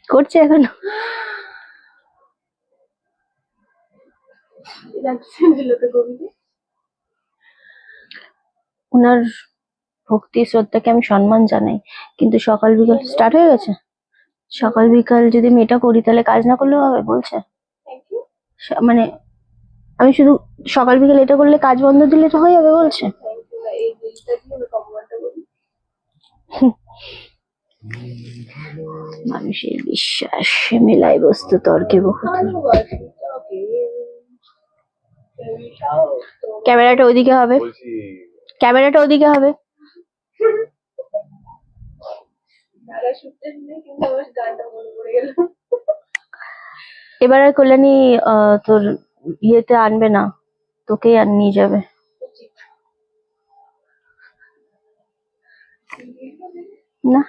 করছে এখন ওনার ভক্তি শ্রদ্ধাকে আমি সম্মান জানাই, কিন্তু সকাল বিকাল স্টার্ট হয়ে গেছে। সকাল বিকাল যদি আমি এটা করি তাহলে কাজ না করলেও হবে বলছে। মানে আমি শুধু সকাল বিকাল এটা করলে কাজ বন্ধ দিলে তো হয়ে যাবে বলছে। মানুষের বিশ্বাস মেলায় বস্তু তর্কে বহু। ক্যামেরাটা ওইদিকে হবে, ক্যামেরাটা ওইদিকে হবে। এবার আর কল্যাণী তোর ইয়েতে আনবে না, তোকেই আর নিয়ে যাবে। না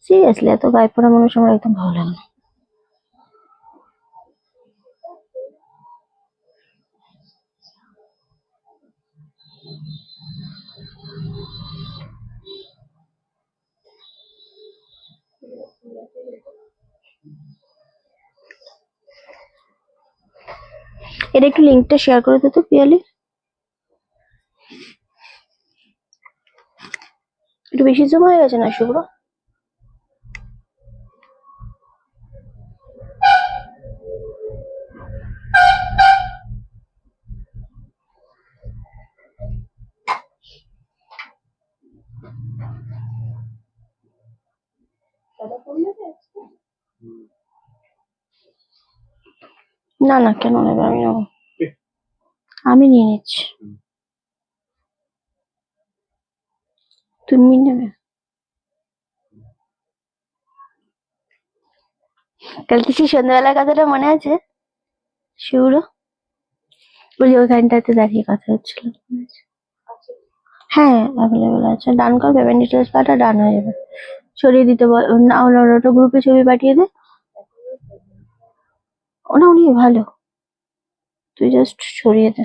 সিরিয়াসলি এত গায়ে পড়া মানুষ আমার একদম ভালো লাগে না। এটা একটু লিঙ্কটা শেয়ার করে দে তো পিয়ালি, একটু বেশি জম হয়ে গেছে না শুভ্র? না না কেন নেবে, আমি নেবো, আমি নিয়ে নিচ্ছি, তুমি নেবে। কালকে সেই সন্ধ্যাবেলার কথাটা মনে আছে শুভ্র? বলি ওইখানটাতে দাঁড়িয়ে কথা হচ্ছিল, হ্যাঁ অ্যাভেলেবেল আছে। ডান কর, পেমেন্ট ডিটেলস পাঠা, ডান হয়ে যাবে। সরিয়ে দিতে বল না, ওটা গ্রুপে ছবি পাঠিয়ে দে। ওনা উনি ভালো, তুই জাস্ট সরিয়ে দে।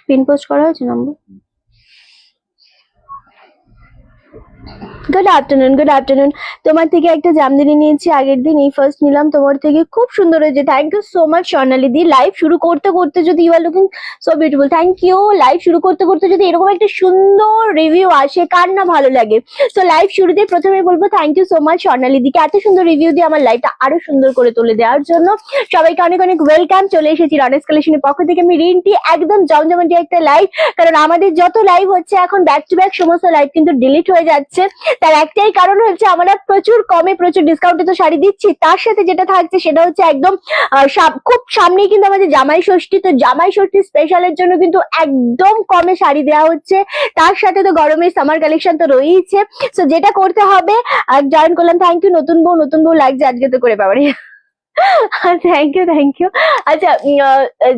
পিন পোস্ট করা হয়েছে number. Good afternoon, good afternoon. তোমার থেকে একটা জামদানি নিয়েছি আগের দিন, এই ফার্স্ট নিলাম তোমার থেকে, খুব সুন্দর হয়েছে। Thank you so much Swarnali দি। লাইভ শুরু করতে করতে যদি you are looking so beautiful, thank you. Live শুরু করতে করতে যদি এরকম একটা সুন্দর রিভিউ আসে কার না ভালো লাগে। সো লাইভ শুরুতে প্রথমে বলবো থ্যাংক ইউ সো মাচ স্বর্ণালী দিকে এত সুন্দর রিভিউ দিয়ে আমার লাইভটা আরো সুন্দর করে তুলে দেওয়ার জন্য। সবাইকে অনেক অনেক ওয়েলকাম। চলে এসেছি রনেস কালেকশনের পক্ষ থেকে আমি রিন্টি, একদম জমজমাটি একটা লাইভ। কারণ আমাদের যত লাইভ হচ্ছে এখন ব্যাক টু ব্যাক সমস্ত লাইভ কিন্তু ডিলিট হয়ে যাচ্ছে, তার একটাই কারণ হচ্ছে আমরা প্রচুর কমে প্রচুর ডিসকাউন্টে তো শাড়ি দিচ্ছি, তার সাথে যেটা থাকছে সেটা হচ্ছে একদম খুব সামনেই কিন্তু আমাদের জামাই ষষ্ঠী, তো জামাই ষষ্ঠী স্পেশালের জন্য কিন্তু একদম কমে শাড়ি দেওয়া হচ্ছে। তার সাথে তো গরমের সামার কালেকশন তো রয়েইছে। সো যেটা করতে হবে, জয়েন করলাম। থ্যাংক ইউ নতুন বউ লাগছে আজকে তো করে পাবারে। Thank you thank you. আচ্ছা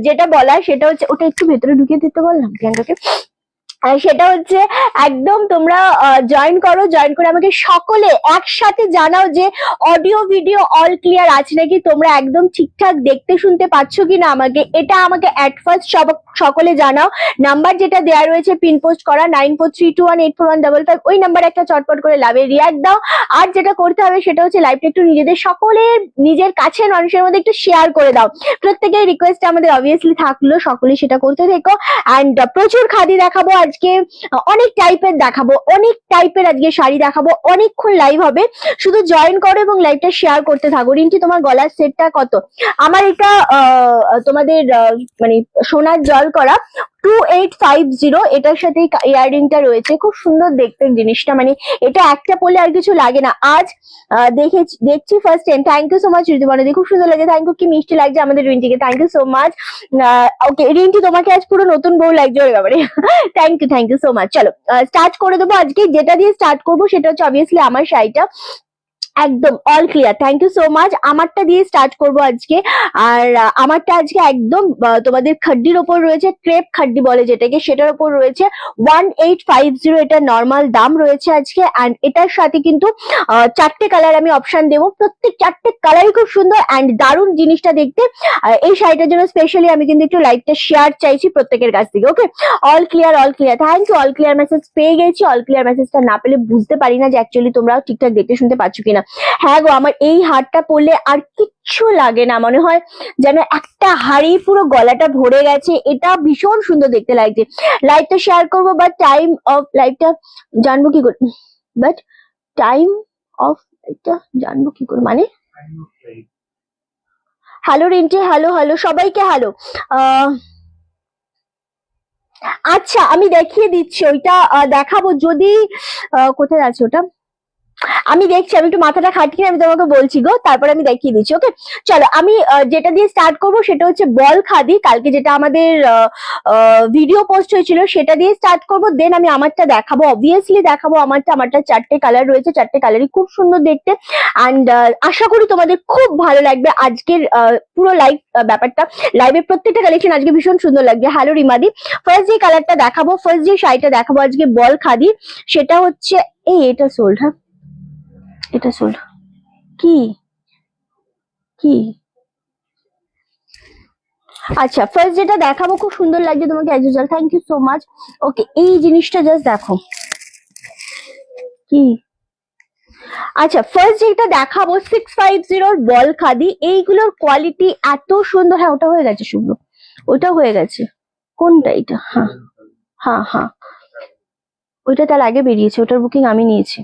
যেটা বলার সেটা হচ্ছে, ওটা একটু ভেতরে ঢুকিয়ে দিতে বললাম প্রিয়াঙ্কাকে। সেটা হচ্ছে একদম তোমরা জয়েন করো, জয়েন করে আমাকে সকলে একসাথে জানাও যে অডিও ভিডিও অল ক্লিয়ার আছে নাকি, তোমরা একদম ঠিকঠাক দেখতে শুনতে পাচ্ছ কিনা আমাকে, এটা আমাকে অ্যাট ফার্স্ট সকলে জানাও। নাম্বার যেটা দেওয়া রয়েছে পিন পোস্ট করা 9432184155, ওই নাম্বারে একটা চটপট করে লাভে রিয়াক্ট দাও। আর যেটা করতে হবে সেটা হচ্ছে লাইভটা একটু নিজেদের সকলের নিজের কাছের মানুষের মধ্যে একটু শেয়ার করে দাও। প্রত্যেকের রিকোয়েস্ট আমাদের অবভিয়াসলি থাকলো, সকলে সেটা করতে থেকো। অ্যান্ড প্রচুর খাদি দেখাবো আজকে, অনেক টাইপের দেখাবো, অনেক টাইপের আজকে শাড়ি দেখাবো, অনেকক্ষণ লাইভ হবে। শুধু জয়েন করো এবং লাইভটা শেয়ার করতে থাকো। রিন্টি তোমার গলার সেটটা কত? আমার এটা তোমাদের মানে সোনার জল করা 2850, এটার সাথে ইয়াররিংটা রয়েছে, খুব সুন্দর দেখতে জিনিসটা, মানে এটা একটা পরলে আর কিছু লাগে না। আজ দেখছি first time. Thank you so much Ritubarna di, খুব সুন্দর লাগে। থ্যাংক ইউ, কি মিষ্টি লাগছে আমাদের রিন্টিকে, thank you so much. Okay Rinti তোমাকে আজ পুরো নতুন বউ লাগছে ওর ব্যাপারে। Thank you so much. চলো স্টার্ট করে দেবো। আজকে যেটা দিয়ে স্টার্ট করবো সেটা হচ্ছে অবভিয়াসলি আমার শাড়িটা। একদম all clear, thank you so much. আমারটা দিয়ে স্টার্ট করব আজকে। আর আমারটা আজকে একদম তোমাদের খাড্ডির ওপর রয়েছে, ক্রেপ খাড্ডি বলে যেটাকে, সেটার ওপর রয়েছে 1850, এটা নর্মাল দাম রয়েছে আজকে। অ্যান্ড এটার সাথে কিন্তু 4টে কালার আমি অপশন দেবো, প্রত্যেক 4টে কালারই খুব সুন্দর অ্যান্ড দারুণ জিনিসটা দেখতে। এই শাড়িটার জন্য স্পেশালি আমি কিন্তু একটু লাইভটা শেয়ার চাইছি প্রত্যেকের কাছ থেকে। Okay, all clear, all clear, thank you. All clear message পেয়ে গেছি। অল ক্লিয়ার মেসেজটা না পেলে বুঝতে পারি না যে অ্যাকচুয়ালি তোমরা ঠিকঠাক দেখতে শুনতে পাচ্ছ কিনা। হ্যাঁ গো, আমার এই হারটা পরলে আর কিচ্ছু লাগে না, মনে হয় যেন একটা হাড়ি পুরো গলাটা ভরে গেছে। এটা ভীষণ সুন্দর দেখতে লাগছে। লাইভটা শেয়ার করবো, বাট টাইম অফ লাইভটা জানবো কি করে? বাট টাইম অফ লাইভটা জানবো কি করে মানে? হ্যালো রিন্টি, হ্যালো হ্যালো সবাইকে হ্যালো। আচ্ছা, আমি দেখিয়ে দিচ্ছি, ওইটা দেখাবো যদি কোথায় আছে ওটা, আমি দেখছি, আমি একটু মাথাটা খাটিয়ে আমি তোমাকে বলছি গো, তারপরে আমি দেখিয়ে দিচ্ছি। ওকে, চলো আমি যেটা দিয়ে স্টার্ট করব সেটা হচ্ছে বল খাদি, কালকে যেটা আমাদের ভিডিও পোস্ট হয়েছিল সেটা দিয়ে স্টার্ট করব। দেন আমি আমারটা দেখাবো, অবভিয়াসলি দেখাবো আমারটা 4টে কালার রয়েছে, 4টে কালারই খুব সুন্দর দেখতে। অ্যান্ড আশা করি তোমাদের খুব ভালো লাগবে আজকের পুরো লাইভ ব্যাপারটা। লাইভের প্রত্যেকটা কালেকশন আজকে ভীষণ সুন্দর লাগবে। হ্যালো রিমাদি, ফার্স্ট যে কালারটা দেখাবো, ফার্স্ট যে শাড়িটা দেখাবো আজকে বল খাদি, সেটা হচ্ছে এটা সোল্ড। হ্যাঁ, এটা সোল্ড। কি কি আচ্ছা, ফার্স্ট যেটা দেখাবো খুব সুন্দর লাগছে তোমাকে as usual, thank you so much. Okay, এই জিনিসটা জাস্ট দেখো কি। আচ্ছা, ফার্স্ট যেটা দেখাবো 650 বল খাদি, এইগুলোর কোয়ালিটি এত সুন্দর। হ্যাঁ, ওটা হয়ে গেছে শুভ্র, ওটা হয়ে গেছে। কোনটা এটা? হ্যাঁ হ্যাঁ হ্যাঁ, ওইটা তার আগে বেরিয়েছে, ওটার বুকিং আমি নিয়েছি।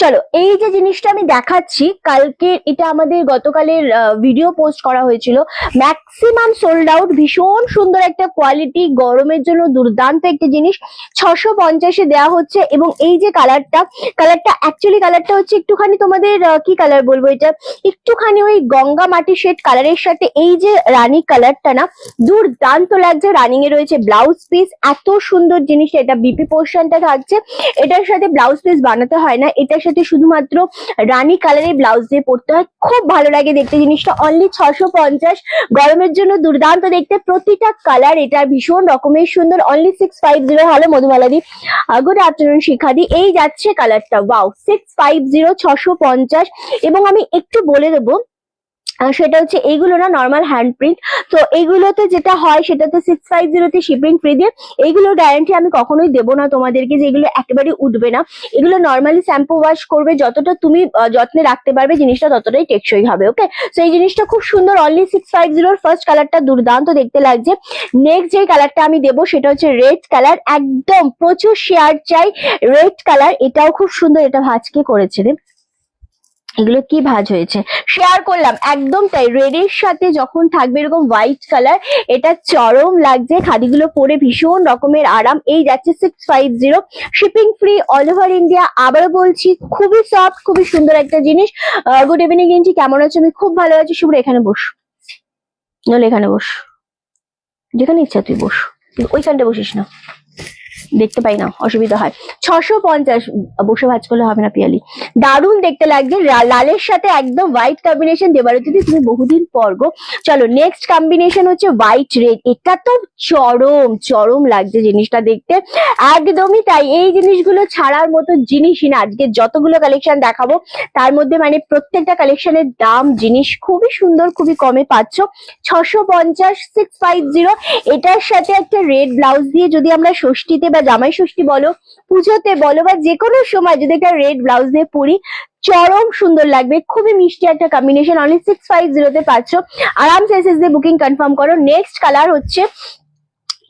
চলো, এই যে জিনিসটা আমি দেখাচ্ছি, কালকে এটা আমাদের গতকালের ভিডিও পোস্ট করা হয়েছিল, ম্যাক্সিমাম সোল্ড আউট। ভীষণ সুন্দর একটা কোয়ালিটি, গরমের জন্য দুর্দান্ত একটা জিনিস। 650-এ দেওয়া হচ্ছে। এবং এই যে কালারটা অ্যাকচুয়ালি কালারটা হচ্ছে একটুখানি তোমাদের কি কালার বলবো, এটা একটুখানি ওই গঙ্গা মাটি শেড কালারের সাথে এই যে রানী কালারটা না, দুর্দান্ত লাগছে। রানিং এ রয়েছে ব্লাউজ পিস, এত সুন্দর জিনিসটা। এটা বিপি পোর্শনটা থাকছে, এটার সাথে ব্লাউজ পিস বানাতে হয় না, এটার সাথে শুধুমাত্র রানী কালারের ব্লাউজ দিয়ে পরতে হয়। খুব ভালো লাগে দেখতে জিনিসটা। অনলি 650, গরমের জন্য দুর্দান্ত দেখতে। প্রতিটা কালার এটা ভীষণ রকমের সুন্দর। অনলি 650। হ্যালো মধুমালাদি, গুড আফটারনুন শিখাদি। এই যাচ্ছে কালারটা, ওয়াও, 650, 650। এবং আমি একটু বলে দেবো, সেটা হচ্ছে এইগুলো না নর্মাল হ্যান্ড প্রিন্ট, তো এইগুলোতে যেটা হয় সেটাতে 650-তে শিপিং ফ্রি দিয়ে। এইগুলো গ্যারান্টি আমি কখনোই দেবো না তোমাদেরকে যে এগুলো একেবারে উঠবে না। এগুলো নর্মালি শ্যাম্পু ওয়াশ করবে, যতটা তুমি যত্নে রাখতে পারবে জিনিসটা ততটাই টেকসই হবে। ওকে, তো এই জিনিসটা খুব সুন্দর। অনলি 650। ফার্স্ট কালারটা দুর্দান্ত দেখতে লাগছে। নেক্সট যে কালারটা আমি দেবো সেটা হচ্ছে রেড কালার, একদম প্রচুর শেয়ার চাই। রেড কালার, এটাও খুব সুন্দর। এটা ভাঁজকে করেছে রে, এগুলো কি ভাঁজ হয়েছে, শেয়ার করলাম। একদম তাই, রেডের সাথে যখন থাকবে এরকম হোয়াইট কালার, এটা চরম লাগছে। খাদিগুলো পরে ভীষণ রকমের আরাম। এই যাচ্ছে 650, shipping free all over India. আবারও বলছি, খুবই সফট, খুবই সুন্দর একটা জিনিস। গুড ইভিনিং রিঞ্জি, কেমন আছো? আমি খুব ভালো আছি। শুভ্র এখানে বস, নলে এখানে বস, যেখানে ইচ্ছা তুই বস, ওইখানটা বসিস না, দেখতে পাই না, অসুবিধা হয়। 650, বসে ভাজ করলে হবে না পিয়ালি। দারুণ দেখতে লাগছে, লালের সাথে একদম হোয়াইট কম্বিনেশন। দেবারতী তুমি বহুদিন পর গো। চলো, নেক্সট কম্বিনেশন হচ্ছে হোয়াইট রেড। এটা তো চরম চরম লাগছে জিনিসটা দেখতে, একদমই তাই। এই জিনিসগুলো ছাড়ার মতো জিনিসই না। আজকে যতগুলো কালেকশন দেখাবো তার মধ্যে মানে প্রত্যেকটা কালেকশনের দাম, জিনিস খুবই সুন্দর, খুবই কমে পাচ্ছ। 650, 650। এটার সাথে একটা রেড ব্লাউজ দিয়ে যদি আমরা ষষ্ঠীতে বা জামাই ষষ্ঠী বলো, পুজোতে বলো, বা যে কোনো সময় যদি একটা রেড ব্লাউজ দিয়ে পরি, চরম সুন্দর লাগবে। খুবই মিষ্টি একটা কম্বিনেশন। অনলি 650-তে পাচ্ছ। আরামসে এসএস দিয়ে বুকিং কনফার্ম করো। নেক্সট কালার হচ্ছে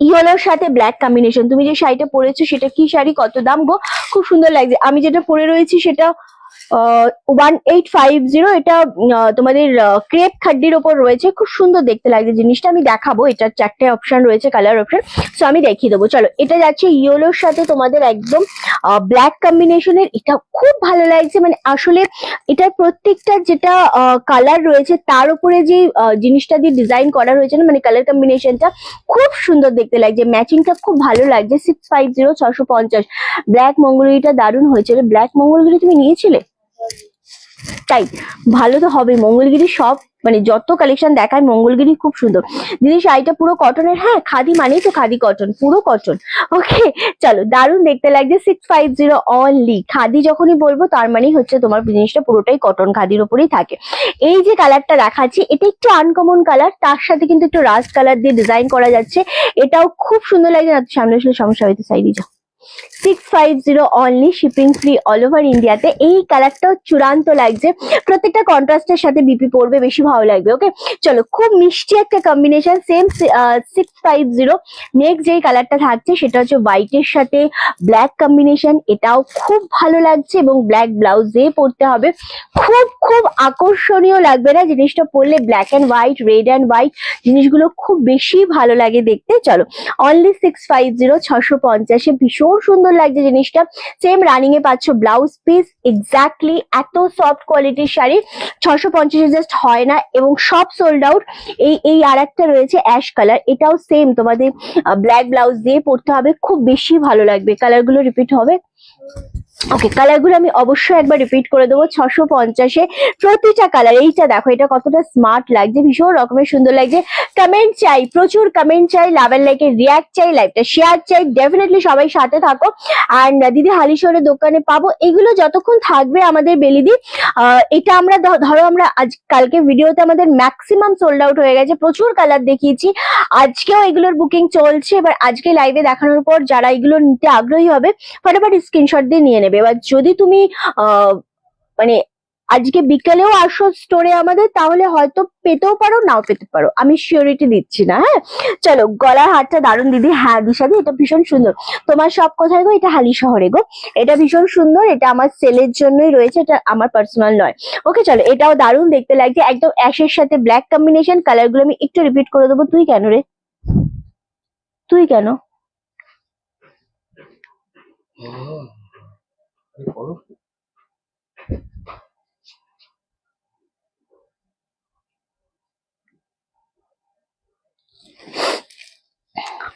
ইয়েলোর সাথে ব্ল্যাক কম্বিনেশন। তুমি যে শাড়িটা পরেছো সেটা কি শাড়ি, কত দাম গো? খুব সুন্দর লাগছে। আমি যেটা পরে রয়েছি সেটা 1850। এটা তোমাদের ক্রেপ খাড্ডির ওপর রয়েছে, খুব সুন্দর দেখতে লাগছে জিনিসটা। আমি দেখাবো, এটার 4টে অপশন রয়েছে, কালার অপশন, সো আমি দেখিয়ে দেবো। চলো, এটা যাচ্ছে ইয়েলোর সাথে তোমাদের একদম ব্ল্যাক কম্বিনেশনের। এটা খুব ভালো লাগছে, মানে আসলে এটার প্রত্যেকটা যেটা কালার রয়েছে তার উপরে যে জিনিসটা দিয়ে ডিজাইন করা রয়েছে না, মানে কালার কম্বিনেশনটা খুব সুন্দর দেখতে লাগছে। ম্যাচিংটা খুব ভালো লাগছে। 650, 650। ব্ল্যাক মঙ্গলগিরিটা দারুণ হয়েছিল। ব্ল্যাক মঙ্গলগিরি তুমি নিয়েছিলে? তাই ভালো তো হবে। মঙ্গলগিরি সব মানে যত কালেকশন দেখায় মঙ্গলগিরি খুব সুন্দর। দিদি শাড়িটা পুরো কটনের, হ্যাঁ খাদি মানেই তো খাদি কটন, পুরো কটন। ওকে চলো, দারুণ দেখতে লাগছে। 650 অনলি। খাদি যখনই বলবো তার মানেই হচ্ছে তোমার জিনিসটা পুরোটাই কটন খাদির উপরেই থাকে। এই যে কালারটা দেখাচ্ছি এটা একটু আনকমন কালার, তার সাথে কিন্তু একটু রাস্ট কালার দিয়ে ডিজাইন করা যাচ্ছে, এটাও খুব সুন্দর লাগছে। না সামনে আসলে সমস্যা হইতে সাইডে যাও। 650 only, shipping free all over ইন্ডিয়াতে। এই কালারটাও চূড়ান্ত লাগছে, প্রত্যেকটা কন্ট্রাস্টের সাথে বিপি পড়বে, বেশি ভালো লাগবে। ওকে চলো, খুব মিষ্টি একটা কম্বিনেশন, সেম 650। নেক্সট যেই কালারটা থাকছে সেটা হচ্ছে হোয়াইটের সাথে ব্ল্যাক কম্বিনেশন, এটাও খুব ভালো লাগছে এবং ব্ল্যাক ব্লাউজ দিয়ে পরতে হবে, খুব খুব আকর্ষণীয় লাগবে না জিনিসটা পরলে? Black and white, red and white জিনিসগুলো খুব বেশি ভালো লাগে দেখতে। চলো অনলি 650, 650-এ ভীষণ সুন্দর লাগছে জিনিসটা। সেম রানিং এ পাচ্ছ ব্লাউজ পিস, এক্স্যাক্টলি এত সফট কোয়ালিটির শাড়ি 650-এ জাস্ট হয় না, এবং সব সোল্ড আউট। এই আর একটা রয়েছে অ্যাশ কালার, এটাও সেম তোমাদের ব্ল্যাক ব্লাউজ দিয়ে পরতে হবে, খুব বেশি ভালো লাগবে। কালার গুলো রিপিট হবে। ওকে, কালার গুলো আমি অবশ্যই একবার রিপিট করে দেবো। 650-এ প্রতিটা কালার। এইটা দেখো, এটা কতটা স্মার্ট লাগছে, ভীষণ রকমের সুন্দর লাগছে। কমেন্ট চাই, প্রচুর কমেন্ট চাই, লাভ এন্ড লাইকের রিয়াক্ট চাই, লাইভটা শেয়ার চাই, ডেফিনেটলি সবাই সাথে থাকো। অ্যান্ড দিদি হালিশহরের দোকানে পাবো, এগুলো যতক্ষণ থাকবে আমাদের বেলিদি। এটা আমরা ধরো আমরা আজ কালকে ভিডিওতে আমাদের ম্যাক্সিমাম সোল্ড আউট হয়ে গেছে, প্রচুর কালার দেখিয়েছি, আজকেও এগুলোর বুকিং চলছে। এবার আজকে লাইভে দেখানোর পর যারা এগুলো নিতে আগ্রহী হবে ফটাফট স্ক্রিনশট দিয়ে নিয়ে নেবে। এবার যদি তুমি মানে আজকে বিকেলেও আসো স্টোরে আমাদের, তাহলে হয়তো পেতেও পারো নাও পেতে পারো, আমি শিওরিটি দিচ্ছি না। হ্যাঁ চলো, গলার হারটা দারুণ দিদি। হ্যাঁ দিশাদি, এটা ভীষণ সুন্দর। তোমার সব কোথায় গো? এটা হালিশহরে গো। এটা ভীষণ সুন্দর, এটা আমার সেলের জন্যই রয়েছে, এটা আমার পার্সোনাল নয়। ওকে চলো, এটাও দারুণ দেখতে লাগছে, একদম অ্যাশের সাথে ব্ল্যাক কম্বিনেশন। কালার গুলো আমি একটু রিপিট করে দেবো। তুই কেন রে, তুই কেন?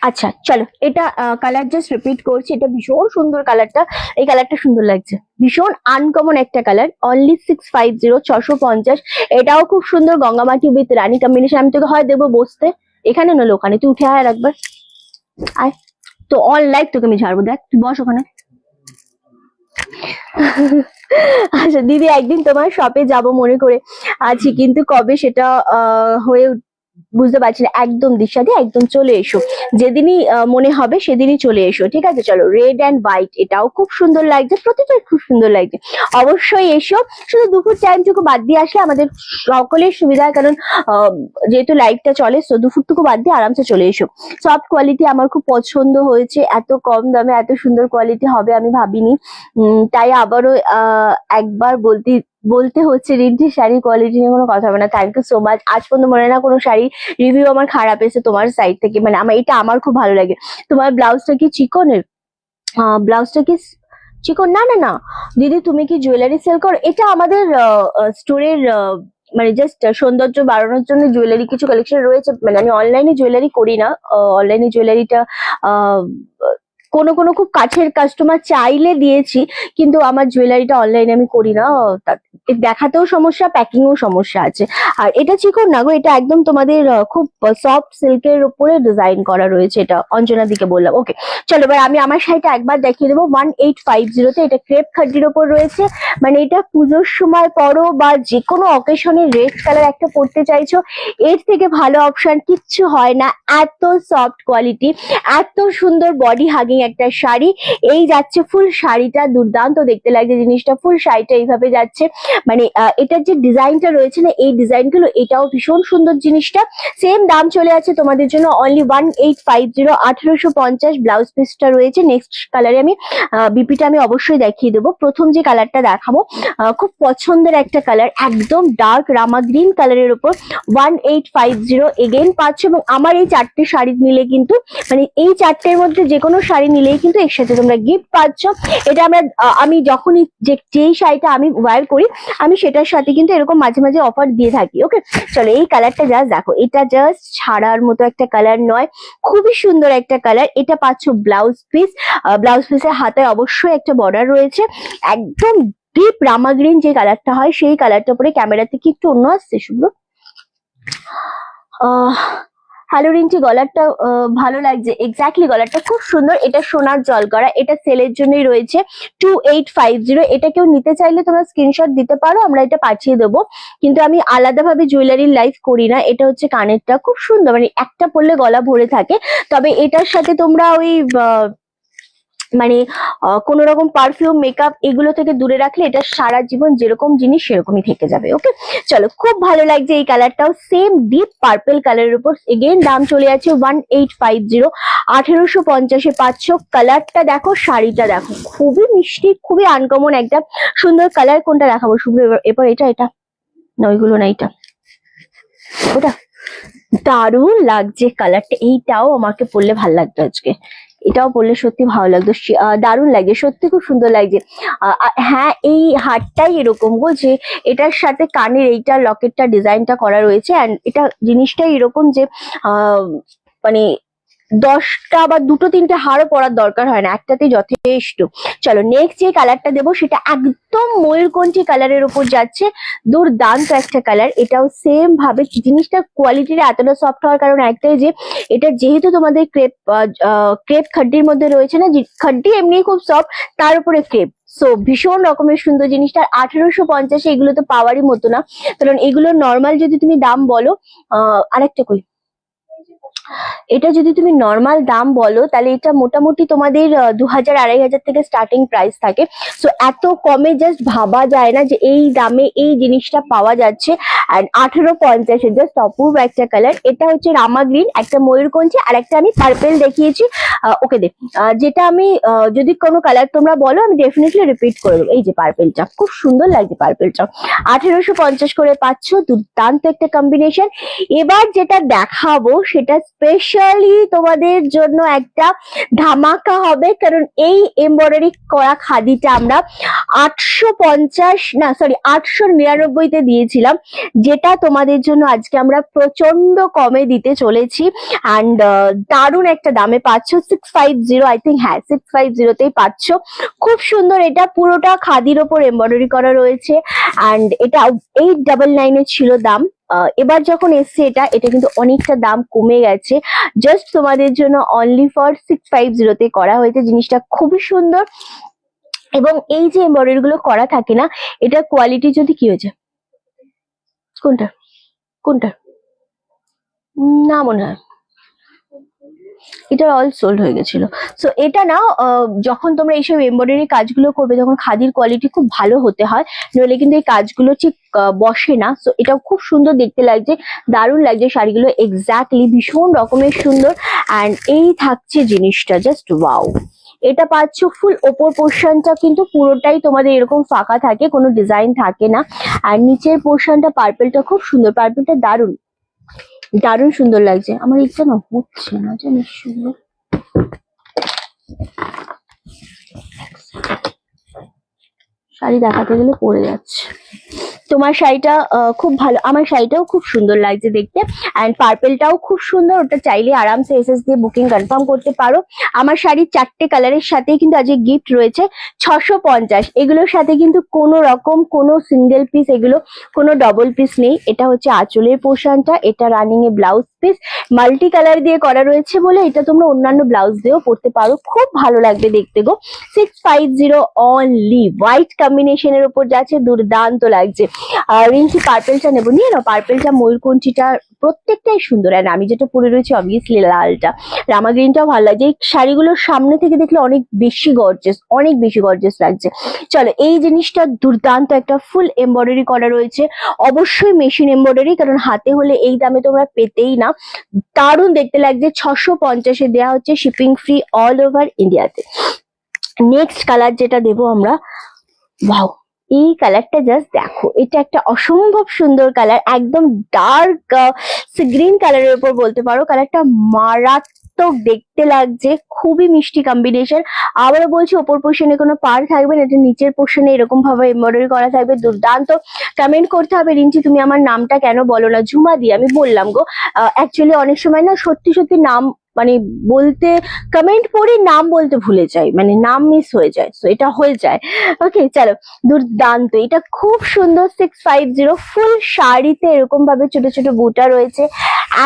আচ্ছা চলো, এটা কালার জাস্ট রিপিট করছি, এটা ভীষণ সুন্দর কালারটা। এই কালারটা সুন্দর লাগছে, ভীষণ আনকমন একটা কালার। অনলি 650, 650। এটাও খুব সুন্দর, গঙ্গামাটি উইথ রানী কম্বিনেশন। আমি তোকে হয় দেবো বসতে, এখানে নলে ওখানে, তুই উঠে আয় আর একবার আয়। তো অল লাইভ তোকে আমি ঝাড়বো, দেখ তুই বস ওখানে। আচ্ছা দিদি, একদিন তোমার শপে যাব মনে করে আছি, কিন্তু কবে সেটা হয়ে বুঝতে পারছি না। একদম দিশাদি, একদম চলে এসো, যেদিনই মনে হবে সেদিনই চলে এসো, ঠিক আছে? চলো, রেড অ্যান্ড হোয়াইট, এটাও খুব সুন্দর লাগছে, প্রতিটাই খুব সুন্দর লাগছে। অবশ্যই এসো, শুধু দুপুর টাইমটুকু বাদ দিয়ে আসলে আমাদের সকলের সুবিধা, কারণ যেহেতু লাইভটা চলে, তো দুপুরটুকু বাদ দিয়ে আরামসে চলে এসো। সফট কোয়ালিটি আমার খুব পছন্দ হয়েছে, এত কম দামে এত সুন্দর কোয়ালিটি হবে আমি ভাবিনি। তাই আবারও একবার বলতে হচ্ছে, রিন্টির শাড়ি কোয়ালিটি নিয়ে কোনো কথা হবে না। Thank you so much. আজ পর্যন্ত মনে না কোনো শাড়ি রিভিউ আমার খারাপ এসে তোমার সাইড থেকে, মানে এটা আমার খুব ভালো লাগে। তোমার ব্লাউজটা কি চিকনের? ব্লাউজটা কি চিকন? না না না দিদি, তুমি কি জুয়েলারি সেল করো? এটা আমাদের স্টোরের মানে জাস্ট সৌন্দর্য বাড়ানোর জন্য জুয়েলারি কিছু কালেকশন রয়েছে। মানে আমি অনলাইনে জুয়েলারি করি না, অনলাইনে জুয়েলারিটা কোনো কোনো খুব কাছের কাস্টমার চাইলে দিয়েছি, কিন্তু আমার জুয়েলারিটা অনলাইনে আমি করি না, দেখাতেও সমস্যা, প্যাকিংও সমস্যা আছে। আর এটা চিকন না গো, এটা একদম তোমাদের খুব সফট সিল্কের উপরে ডিজাইন করা রয়েছে, এটা অঞ্জনা দিকে বললাম। ওকে চলো, এবার আমি আমার শাড়িটা একবার দেখিয়ে দেবো। 1850-তে এটা ক্রেপ খাড্ডির ওপর রয়েছে, মানে এটা পুজোর সময় পরো বা যে কোনো অকেশনে রেড কালার একটা পরতে চাইছো, এর থেকে ভালো অপশন কিচ্ছু হয় না। এত সফট কোয়ালিটি, এত সুন্দর বডি হাগিং একটা শাড়ি। এই যাচ্ছে ফুল শাড়িটা, দুর্দান্ত দেখতে লাগছে জিনিসটা। ফুল শাড়িটা এইভাবে যাচ্ছে, মানে এটার যে ডিজাইনটা রয়েছে না, এই ডিজাইন গুলো, এটাও ভীষণ সুন্দর জিনিসটা। সেম দাম চলে আছে তোমাদের জন্য অনলি 1850, 1850। ব্লাউজ পিসটা রয়েছে। নেক্সট কালারে আমি বিপিটা আমি অবশ্যই দেখিয়ে দেবো। প্রথম যে কালারটা দেখাবো খুব পছন্দের একটা কালার, একদম ডার্ক রামা গ্রিন কালারের উপর 1850 এগেইন পাচ্ছ। এবং আমার এই চারটে শাড়ি নিলে কিন্তু, মানে এই চারটের মধ্যে যে কোনো শাড়ি নিলেই কিন্তু এর সাথে তোমরা গিফট পাচ্ছ। এটা আমি যখনই যেই শাড়িটা আমি ওয়্যার করি, আমি সেটার সাথে কিন্তু এরকম মাঝে মাঝে অফার দিয়ে থাকি। ওকে চলো, এই কালারটা জাস্ট দেখো, এটা জাস্ট ছাড়ার মতো একটা কালার নয়, খুবই সুন্দর একটা কালার। এটা পাচ্ছ ব্লাউজ পিস, ব্লাউজ পিসের হাতে অবশ্যই একটা বর্ডার রয়েছে, একদম ডিপ রামা গ্রিন যে কালারটা হয় সেই কালারটা পরে ক্যামেরা থেকে একটু অন্য আসছে শুভ্র। হ্যালো রিঞ্চি, গলারটা ভালো লাগছে, এক্স্যাক্টলি গলারটা খুব সুন্দর। এটা সোনার জল করা, এটা সেলের জন্যই রয়েছে 2850। এটা কেউ নিতে চাইলে তোমরা স্ক্রিনশট দিতে পারো, আমরা এটা পাঠিয়ে দেবো। কিন্তু আমি আলাদাভাবে জুয়েলারির লাইভ করি না। এটা হচ্ছে কানেরটা, খুব সুন্দর, মানে একটা পরলে গলা ভরে থাকে। তবে এটার সাথে তোমরা ওই মানে কোনো রকম পারফিউম মেকআপ এগুলো থেকে দূরে রাখলে এটা সারা জীবন যেরকম জিনিস সেরকমই থেকে যাবে। ওকে, চলো, খুব ভালো লাগছে এই কালারটাও, সেম ডিপ পার্পল কালারের উপর। এগেন দাম চলে যাচ্ছে 1850, 1850-এ পাচ্ছ। কালারটা দেখো, শাড়িটা দেখো, খুবই মিষ্টি, খুবই আনকমন একটা সুন্দর কালার। কোনটা দেখাবো শুভ্র এরপর? এটা না, ওইগুলো না, এটা ওটা। দারুণ লাগছে কালারটা, এইটাও আমাকে পরলে ভালো লাগতো আজকে, এটাও পরলে সত্যি ভালো লাগতো, দারুণ লাগছে, সত্যি খুব সুন্দর লাগছে। হ্যাঁ, এই হারটাই এরকম গো, যে এটার সাথে কানের এইটা লকেটটা ডিজাইনটা করা রয়েছে। অ্যান্ড এটা জিনিসটাই এরকম যে মানে 10টা বা 2-3টে হারও পরার দরকার হয় না, একটাতেই যথেষ্ট। চলো, নেক্সট যে কালারটা দেবো সেটা একদম ময়ূরকণ্ঠী কালারের উপর যাচ্ছে, দুর্দান্ত একটা কালার। এটাও সেম ভাবে, জিনিসটার কোয়ালিটিটা এতটা সফট হওয়ার কারণ একটাই যে এটা যেহেতু তোমাদের ক্রেপ খাড্ডির মধ্যে রয়েছে না, খাড্ডি এমনি খুব সফট, তার উপরে ক্রেপ, সো ভীষণ রকমের সুন্দর জিনিসটা। 1850-এ এগুলো তো পাওয়ারই মতো না, কারণ এগুলো নর্মাল যদি তুমি দাম বলো, আরেকটা কই, এটা যদি তুমি নর্মাল দাম বলো তাহলে এটা মোটামুটি তোমাদের 2000-2500 থেকে স্টার্টিং প্রাইস থাকে। সো এত কমে জাস্ট ভাবা যায় না যে এই দামে এই জিনিসটা পাওয়া যাচ্ছে। অ্যান্ড 1850-এ জাস্ট অপূর্ব একটা কালার। এটা হচ্ছে রামা গ্রিন, একটা ময়ূরকণ্ঠী, আর একটা আমি পার্পেল দেখিয়েছি। ওকে দে, যেটা আমি যদি কোনো কালার তোমরা বলো আমি ডেফিনেটলি রিপিট করে দেবো। এই যে পার্পেলটা খুব সুন্দর লাগছে, পার্পেলটা 1850 করে পাচ্ছ, দুর্দান্ত একটা কম্বিনেশন। এবার যেটা দেখাবো সেটা স্পেশালি তোমাদের জন্য একটা ধামাকা হবে, কারণ এই এমব্রয়ডারি করা খাদিটা আমরা 899-তে দিয়েছিলাম, যেটা তোমাদের জন্য আজকে আমরা প্রচন্ড কমে দিতে চলেছি। অ্যান্ড দারুণ একটা দামে পাচ্ছ, 650, আই থিঙ্ক, হ্যাঁ 650-তেই পাচ্ছ। খুব সুন্দর, এটা পুরোটা খাদির ওপর এমব্রয়ডারি করা রয়েছে। অ্যান্ড এটা 899 ছিল দাম, এবার যখন এসছে এটা কিন্তু অনেকটা দাম কমে গেছে। জাস্ট তোমাদের জন্য অনলি ফর 650-তে করা হয়েছে। জিনিসটা খুবই সুন্দর, এবং এই যে এমব্রয়ডারি গুলো করা থাকে না, এটা কোয়ালিটি যদি কি হয়েছে, কোনটা কোনটা না মনে হয় এটা অল সোল্ড হয়ে গেছিল। সো এটা না, যখন তোমরা এইসব এমব্রয়ডারি কাজগুলো করবে, যখন খাদির কোয়ালিটি খুব ভালো হতে হয়, নইলে কিন্তু এই কাজগুলো ঠিক বসে না। সো এটা খুব সুন্দর দেখতে লাগছে, দারুণ লাগছে শাড়িগুলো, এক্স্যাক্টলি ভীষণ রকমের সুন্দর। অ্যান্ড এই থাকছে জিনিসটা, জাস্ট ওয়াও। এটা পাচ্ছ ফুল ওপর পোর্শনটা কিন্তু পুরোটাই তোমাদের এরকম ফাঁকা থাকে, কোনো ডিজাইন থাকে না। আর নিচের পোর্শনটা পার্পেলটা খুব সুন্দর, পার্পেলটা দারুণ দারুণ সুন্দর লাগছে। আমার ইচ্ছা না হচ্ছে না জানিস সুন্দর, শাড়ি দেখাতে গেলে পড়ে যাচ্ছে। তোমার শাড়িটা খুব ভালো, আমার শাড়িটাও খুব সুন্দর লাগছে দেখতে। অ্যান্ড পার্পেলটাও খুব সুন্দর, ওটা চাইলে আরামসে এসএস দিয়ে বুকিং কনফার্ম করতে পারো। আমার শাড়ির 4টে কালারের সাথে কিন্তু আজকে গিফট রয়েছে 650। এগুলোর সাথে কিন্তু কোনো রকম কোনো সিঙ্গেল পিস, এগুলো কোনো ডবল পিস নেই। এটা হচ্ছে আঁচলের পোর্শনটা, এটা রানিং এ ব্লাউজ পিস, মাল্টি কালার দিয়ে করা রয়েছে বলে এটা তোমরা অন্যান্য ব্লাউজ দিয়েও পরতে পারো, খুব ভালো লাগবে দেখতে গো। 650 অনলি, হোয়াইট কম্বিনেশনের উপর যাচ্ছে, দুর্দান্ত লাগছে। রিঞ্চি পার্পেলটা নেবো, নিয়ে নাও পার্পেলটা, ময়ূরকণ্ঠীটা প্রত্যেকটাই সুন্দর। আর আমি যেটা পরে রয়েছি অবভিয়াসলি লালটা, রামা গ্রিনটাও ভালো লাগছে। এই শাড়িগুলোর সামনে থেকে দেখলে অনেক বেশি গর্জিয়াস, অনেক বেশি গর্জিয়াস লাগছে। চলো, এই জিনিসটা দুর্দান্ত একটা ফুল এমব্রয়ডারি করা রয়েছে, অবশ্যই মেশিন এমব্রয়ডারি, কারণ হাতে হলে এই দামে তোমরা পেতেই না। দারুণ দেখতে লাগছে, 650-এ দেওয়া হচ্ছে, শিপিং ফ্রি অল ওভার ইন্ডিয়াতে। নেক্সট কালার যেটা দেবো আমরা, ওয়াও, এই কালারটা জাস্ট দেখো, এটা একটা অসম্ভব সুন্দর কালার, একদম ডার্ক সি গ্রিন কালারের উপর বলতে পারো। কালারটা মারাত্মক দেখতে লাগছে, খুবই মিষ্টি কম্বিনেশন। আবারও বলছি, ওপর পোর্শনে কোনো পার থাকবে না, এটা নিচের পোর্শনে এরকম ভাবে এমব্রয়ডারি করা থাকবে, দুর্দান্ত। কমেন্ট করতে হবে রিঞ্চি তুমি আমার নামটা কেন বলো না, ঝুমা দি, আমি বললাম গো। অ্যাকচুয়ালি অনেক সময় না সত্যি সত্যি নাম মানে বলতে কমেন্ট পড়ি নাম বলতে ভুলে যাই, মানে নাম মিস হয়ে যায়, তো এটা হয়ে যায়। ওকে চলো, দুর্দান্ত, এটা খুব সুন্দর 650 ফুল শাড়িতে এরকম ভাবে ছোট ছোট বুটা রয়েছে।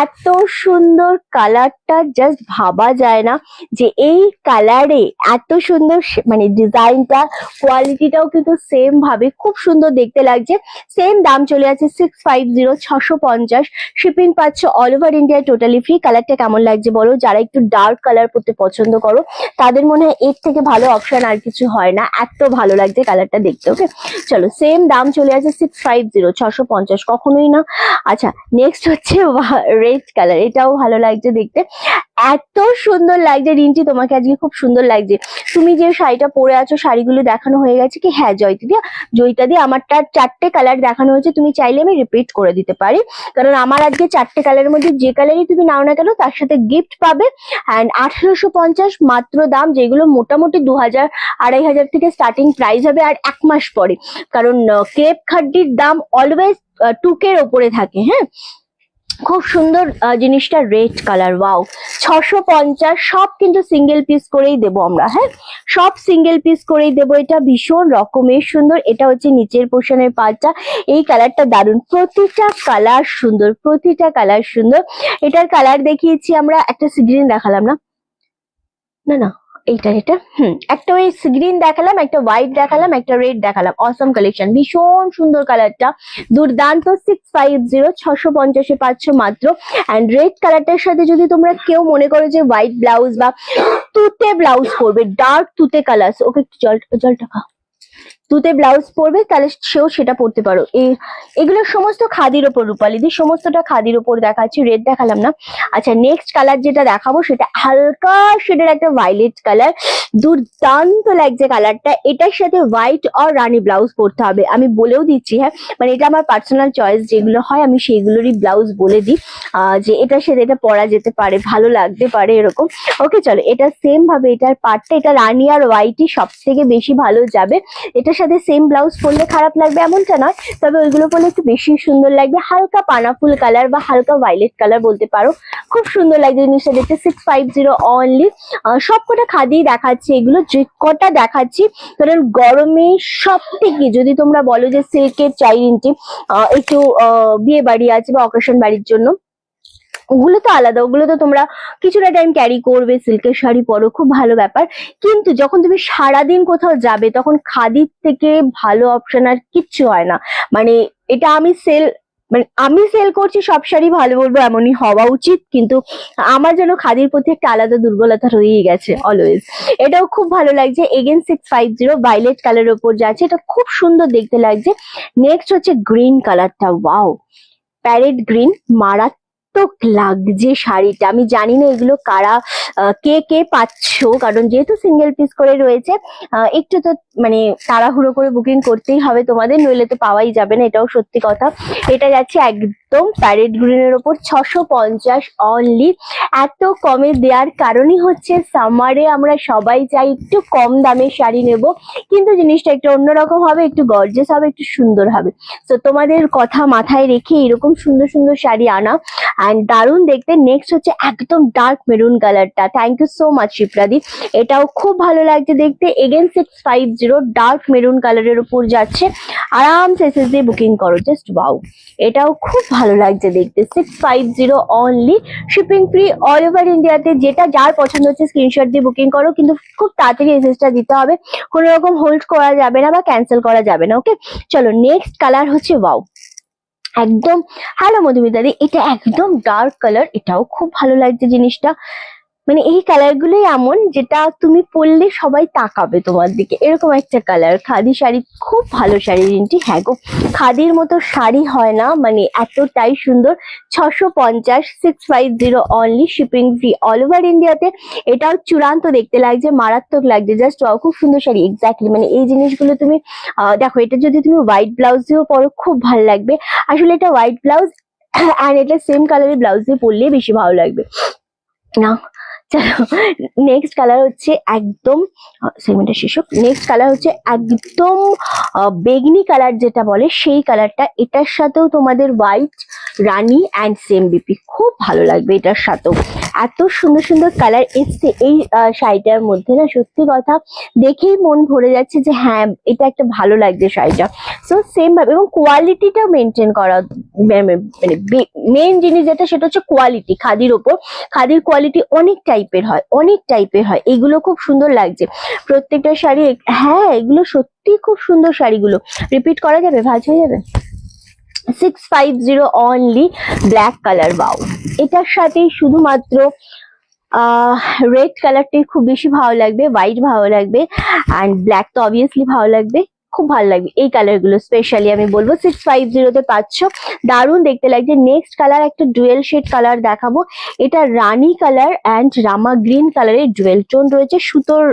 এত সুন্দর কালারটা, জাস্ট ভাবা যায় না যে এই কালারে এত সুন্দর মানে ডিজাইনটা, কোয়ালিটিটাও কিন্তু সেম ভাবে খুব সুন্দর দেখতে লাগছে। সেম দাম চলে আছে 650, 650। শিপিং পাচ্ছ all over India, totally free. কালারটা কেমন লাগছে বলো? যারা একটু ডার্ক কালার পরতে পছন্দ করো তাদের মনে হয় এর থেকে ভালো অপশন আর কিছু হয় না, এত ভালো লাগছে কালারটা দেখতে। ওকে চলো, সেম দাম চলে আছে 650, 650 কখনোই না। আচ্ছা নেক্সট হচ্ছে রেড কালার, এটাও ভালো লাগছে দেখতে, এত সুন্দর লাগছে। রিন্টি তোমাকে আজকে খুব সুন্দর লাগছে। তুমি যে শাড়িটা পরে আছো, শাড়িগুলো দেখানো হয়ে গেছে কি? হ্যাঁ জয়িতা দি আমারটা 4টে কালার দেখানো হয়েছে, তুমি চাইলে আমি রিপিট করে দিতে পারি, কারণ আমার আজকে 4টে কালারের মধ্যে যে কালারই তুমি নাও না কেন তার সাথে গিফট পাবে। অ্যান্ড 1850 মাত্র দাম, যেগুলো মোটামুটি 2000 2500 থেকে স্টার্টিং প্রাইস হবে। আর 1 মাস পরে, কারণ ক্রেপ খাড্ডির দাম অলওয়েজ 2K এর ওপরে থাকে। হ্যাঁ, খুব সুন্দর জিনিসটা, রেড কালার, ওয়াও। 650, সব কিন্তু সিঙ্গেল পিস করেই দেবো আমরা। হ্যাঁ, সব সিঙ্গেল পিস করেই দেবো। এটা ভীষণ রকমের সুন্দর, এটা হচ্ছে নিচের পোর্শনের পার্টটা। এই কালারটা দারুণ, প্রতিটা কালার সুন্দর, প্রতিটা কালার সুন্দর। এটার কালার দেখিয়েছি আমরা, একটা গ্রিন দেখালাম না, না না এটা একটা ওই গ্রিন দেখালাম, একটা হোয়াইট দেখালাম, একটা রেড দেখালাম। অসম কালেকশন, ভীষণ সুন্দর কালারটা, দুর্দান্ত। 650, 650 পাচ্ছ মাত্র। অ্যান্ড রেড কালারটার সাথে যদি তোমরা কেউ মনে করো যে হোয়াইট ব্লাউজ বা তুতে ব্লাউজ পরবে, ডার্ক তুতে কালার, ওকে একটু জলটা খা, তুতে ব্লাউজ পরবে তাহলে সেও সেটা পরতে পারো। এগুলো সমস্ত খাদির ওপর, রূপালিদি সমস্তটা খাদির ওপর দেখাচ্ছি। রেড দেখালাম না। আচ্ছা নেক্সট কালার যেটা দেখাবো সেটা হালকা শেডের একটা ভায়োলেট কালার, দুর্দান্ত লাগছে কালারটা। এটার সাথে হোয়াইট আর রানী ব্লাউজ পরতে হবে, আমি বলেও দিচ্ছি। হ্যাঁ, মানে এটা আমার পার্সোনাল চয়েস, যেগুলো হয় আমি সেইগুলোরই ব্লাউজ বলে দিই যে এটার সাথে এটা পরা যেতে পারে, ভালো লাগতে পারে এরকম। ওকে চলো, এটা সেম ভাবে এটার পার্টটা, এটা রানী আর হোয়াইটই সব থেকে বেশি ভালো যাবে। এটার সাথে সেম ব্লাউজ পরলে খারাপ লাগবে এমনটা নয়, তবে ওইগুলো পরলে একটু বেশি সুন্দর লাগবে। হালকা পানাফুল কালার বা হালকা ভায়োলেট কালার বলতে পারো, খুব সুন্দর লাগছে জিনিসটা দেখতে। 650 অনলি। সবকটা খাদি দেখাচ্ছি, এগুলো যে কটা দেখাচ্ছি, কারণ গরমে সব থেকে যদি তোমরা বলো যে সিল্কের চাই রিন্টি, একটু বিয়ে বাড়ি আছে বা অকেশন বাড়ির জন্য, ওগুলো তো আলাদা, ওগুলো তো তোমরা কিছুটা টাইম ক্যারি করবে, সিল্কের শাড়ি পরো, খুব ভালো ব্যাপার। কিন্তু যখন তুমি সারাদিন কোথাও যাবে তখন খাদির থেকে ভালো অপশন আর কিচ্ছু হয় না। মানে এটা আমি সেল করছি, সব শাড়ি ভালো বলবো এমনই হওয়া উচিত, কিন্তু আমার যেন খাদির প্রতি একটা আলাদা দুর্বলতা রয়েই গেছে অলওয়েজ। এটাও খুব ভালো লাগছে। এগেন 650 ভায়োলেট কালারের উপর যাচ্ছে, এটা খুব সুন্দর দেখতে লাগছে। নেক্সট হচ্ছে গ্রিন কালারটা, ওয়াও, প্যারেট গ্রিন, মারাত্মক লাগছে শাড়িটা। আমি জানি না এগুলো কারা কে কে পাচ্ছ, কারণ যেহেতু সিঙ্গেল পিস করে রয়েছে, একটু তো মানে তাড়াহুড়ো করে বুকিং করতেই হবে তোমাদের, নইলে তো পাওয়াই যাবে না, এটাও সত্যি কথা। এটা যাচ্ছে একদম প্যারেট গ্রিনের ওপর, 650 অনলি। এত কমে দেওয়ার কারণই হচ্ছে সামারে আমরা সবাই চাই একটু কম দামের শাড়ি নেব, কিন্তু জিনিসটা একটু অন্যরকম হবে, একটু গর্জিয়াস হবে, একটু সুন্দর হবে। তো তোমাদের কথা মাথায় রেখে এরকম সুন্দর সুন্দর শাড়ি আনা, অ্যান্ড দারুণ দেখতে। নেক্সট হচ্ছে একদম ডার্ক মেরুন কালারটা, থ্যাংক ইউ সো মাচ শিপ্রাদি, এটাও খুব ভালো লাগছে দেখতে। এগেন 650 ডার্ক মেরুন কালারের উপর যাচ্ছে, আরামসে এসএস দিয়ে বুকিং করো, জাস্ট ওয়াও, এটাও খুব ভালো লাগছে দেখতে। 650 only, shipping free all over ইন্ডিয়াতে। যেটা যার পছন্দ হচ্ছে স্ক্রিনশট দিয়ে বুকিং করো, কিন্তু খুব তাড়াতাড়ি এসএসটা দিতে হবে, কোনো রকম হোল্ড করা যাবে না বা ক্যান্সেল করা যাবে না। ওকে চলো, নেক্সট কালার হচ্ছে ওয়াও, একদম হ্যালো মধুমিতা দি, এটা একদম ডার্ক কালার, এটাও খুব ভালো লাগছে জিনিসটা। মানে এই কালার গুলোই এমন যেটা তুমি পরলে সবাই তাকাবে তোমার দিকে, এরকম একটা কালার। খাদি শাড়ি, খুব ভালো শাড়ি রিন্টি। হ্যাঁ গো, খাদির মতো শাড়ি হয় না, মানে এতটাই সুন্দর। 650, 650 only, shipping free all over ইন্ডিয়াতে। এটাও চূড়ান্ত দেখতে লাগছে, মারাত্মক লাগছে, জাস্ট খুব সুন্দর শাড়ি। এক্স্যাক্টলি, মানে এই জিনিসগুলো তুমি দেখো, এটা যদি তুমি হোয়াইট ব্লাউজ দিয়েও পরো খুব ভালো লাগবে। আসলে এটা হোয়াইট ব্লাউজ আর এটা সেম কালারের ব্লাউজ দিয়ে পরলে বেশি ভালো লাগবে না। চলো, নেক্সট কালার হচ্ছে একদম সেগমেন্টের শীর্ষক। নেক্সট কালার হচ্ছে একদম বেগনি কালার যেটা বলে, সেই কালারটা। এটার সাথেও তোমাদের white, Rani and same BP খুব ভালো লাগবে এটার সাথেও। এত সুন্দর সুন্দর কালার এসছে এই শাড়িটার মধ্যে না, সত্যি কথা দেখেই মন ভরে যাচ্ছে যে হ্যাঁ এটা একটা ভালো লাগছে শাড়িটা। সো সেম ভাবে, এবং কোয়ালিটিটা মেনটেন করা মানে মেন জিনিস যেটা সেটা হচ্ছে কোয়ালিটি। খাদির ওপর, খাদির কোয়ালিটি অনেক টাইপের হয়, অনেক টাইপের হয়। এগুলো খুব সুন্দর লাগছে প্রত্যেকটা শাড়ি। হ্যাঁ এগুলো সত্যি খুব সুন্দর শাড়িগুলো। রিপিট করা যাবে, ভাঁজ হয়ে যাবে। 650 অনলি, ব্ল্যাক কালার। বাউ, এটার সাথেই শুধুমাত্র রেড কালারটাই খুব বেশি ভালো লাগবে, হোয়াইট ভালো লাগবে, অ্যান্ড ব্ল্যাক তো অবভিয়াসলি ভালো লাগবে, খুব ভালো লাগবে এই কালার গুলো। স্পেশালি আমি বলবো 650 পাচ্ছ, দারুণ দেখতে লাগছে। নেক্সট কালার একটা ডুয়েল শেড কালার দেখাবো। এটা রানী কালার অ্যান্ড রামা গ্রিন কালারের ডুয়েল টোন রয়েছে। সুতোর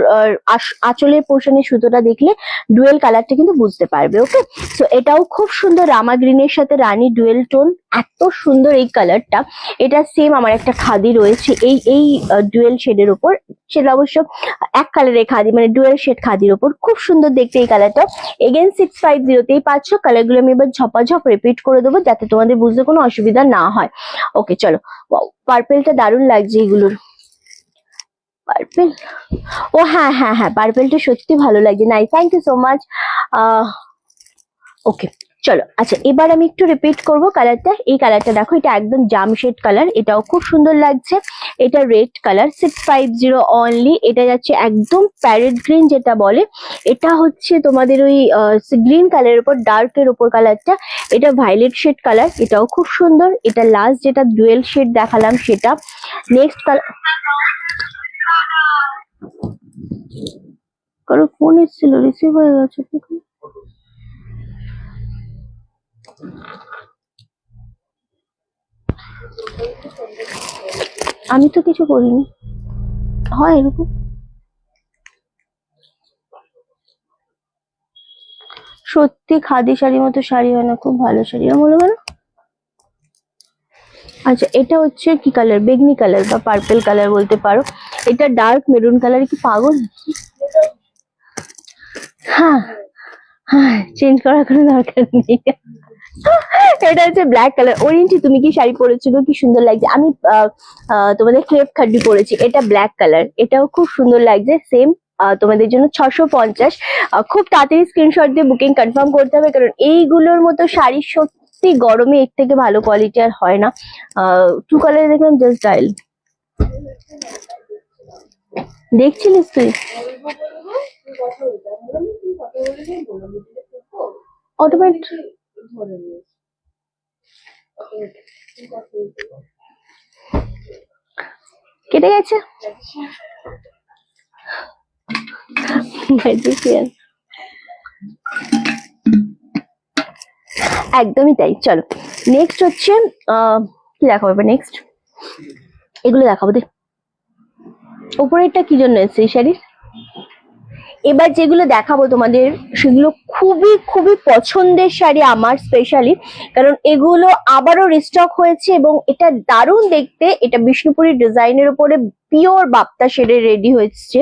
আঁচলের পোর্শনে সুতোটা দেখলে ডুয়েল কালারটা কিন্তু বুঝতে পারবে। ওকে, তো এটাও খুব সুন্দর, রামা গ্রিনের সাথে রানী ডুয়েল টোন, এত সুন্দর এই কালারটা। এটা সেম আমার একটা খাদি রয়েছে এই এই ডুয়েল শেডের উপর, সেটা অবশ্য এক কালারের খাদি, মানে ডুয়েল শেড খাদির উপর, খুব সুন্দর দেখতে এই কালারটা। এগেন 650তেই পাচ্ছ। কালারগুলো আমি এবার ঝপাঝপ রিপিট করে দেবো যাতে তোমাদের বুঝতে কোনো অসুবিধা না হয়। ওকে চলো, পার্পেলটা দারুণ লাগছে এগুলোর। পার্পেল, ও হ্যাঁ হ্যাঁ হ্যাঁ, পার্পেলটা সত্যি ভালো লাগছে। নাই, থ্যাংক ইউ সো মাচ। ওকে চলো, আচ্ছা এবার আমি একটু রিপিট করব কালারটা। এই কালারটা দেখো, এটা একদম জামশেড কালার, এটাও খুব সুন্দর লাগছে। এটা রেড কালার, 650 অনলি। এটা যাচ্ছে একদম প্যারেট গ্রিন যেটা বলে, এটা হচ্ছে তোমাদের ওই গ্রিন কালারের উপর, ডার্কের উপর কালারটা। এটা ভায়োলেট শেড কালার, এটাও খুব সুন্দর। এটা লাস্ট যেটা ডুয়েল শেড দেখালাম সেটা। নেক্সট কালার, কারো ফোন এসেছিল, রিসিভ হয়ে গেছে। আমি তো কিছু করিনি, হয় এরকম। সত্যি খাদি শাড়ির মতো শাড়ি হয় না, খুব ভালো শাড়ি বলো কেন। আচ্ছা এটা হচ্ছে কি কালার, বেগনি কালার বা পার্পেল কালার বলতে পারো। এটা ডার্ক মেরুন কালার। কি পাগল, হ্যাঁ হ্যাঁ, চেঞ্জ করার কোনো দরকার নেই। এটা হচ্ছে ব্ল্যাক কালার। ওরিয়েন্টি তুমি কি শাড়ি পরেছিল, কি সুন্দর লাগছে। আমি তোমাদের ক্রেপ খাড্ডি পরেছি, এটা ব্ল্যাক কালার, এটাও খুব সুন্দর লাগছে। সেম তোমাদের জন্য 650। খুব তাড়াতাড়ি স্ক্রিনশট দিয়ে বুকিং কনফার্ম করতে হবে, কারণ এইগুলোর মতো শাড়ি সত্যি গরমে এর থেকে ভালো কোয়ালিটি আর হয় না। টু কালার দেখলাম, জাস্ট ডাইল। দেখছিলিস তুই অটোমেটিক কেটে গেছে। একদমই তাই। চলো নেক্সট হচ্ছে কি দেখাবো এবার। নেক্সট এগুলো দেখাবো। দেখ উপরেরটা কি জন্য এসছে এই শাড়ির। এবার যেগুলো দেখাবো তোমাদের সেগুলো খুবই খুবই পছন্দের শাড়ি আমার, স্পেশালি কারণ এগুলো আবারও রিস্টক হয়েছে এবং এটা দারুণ দেখতে। এটা বিষ্ণুপুরি ডিজাইনের উপরে পিওর বাপ্তা শেডে রেডি হয়েছে।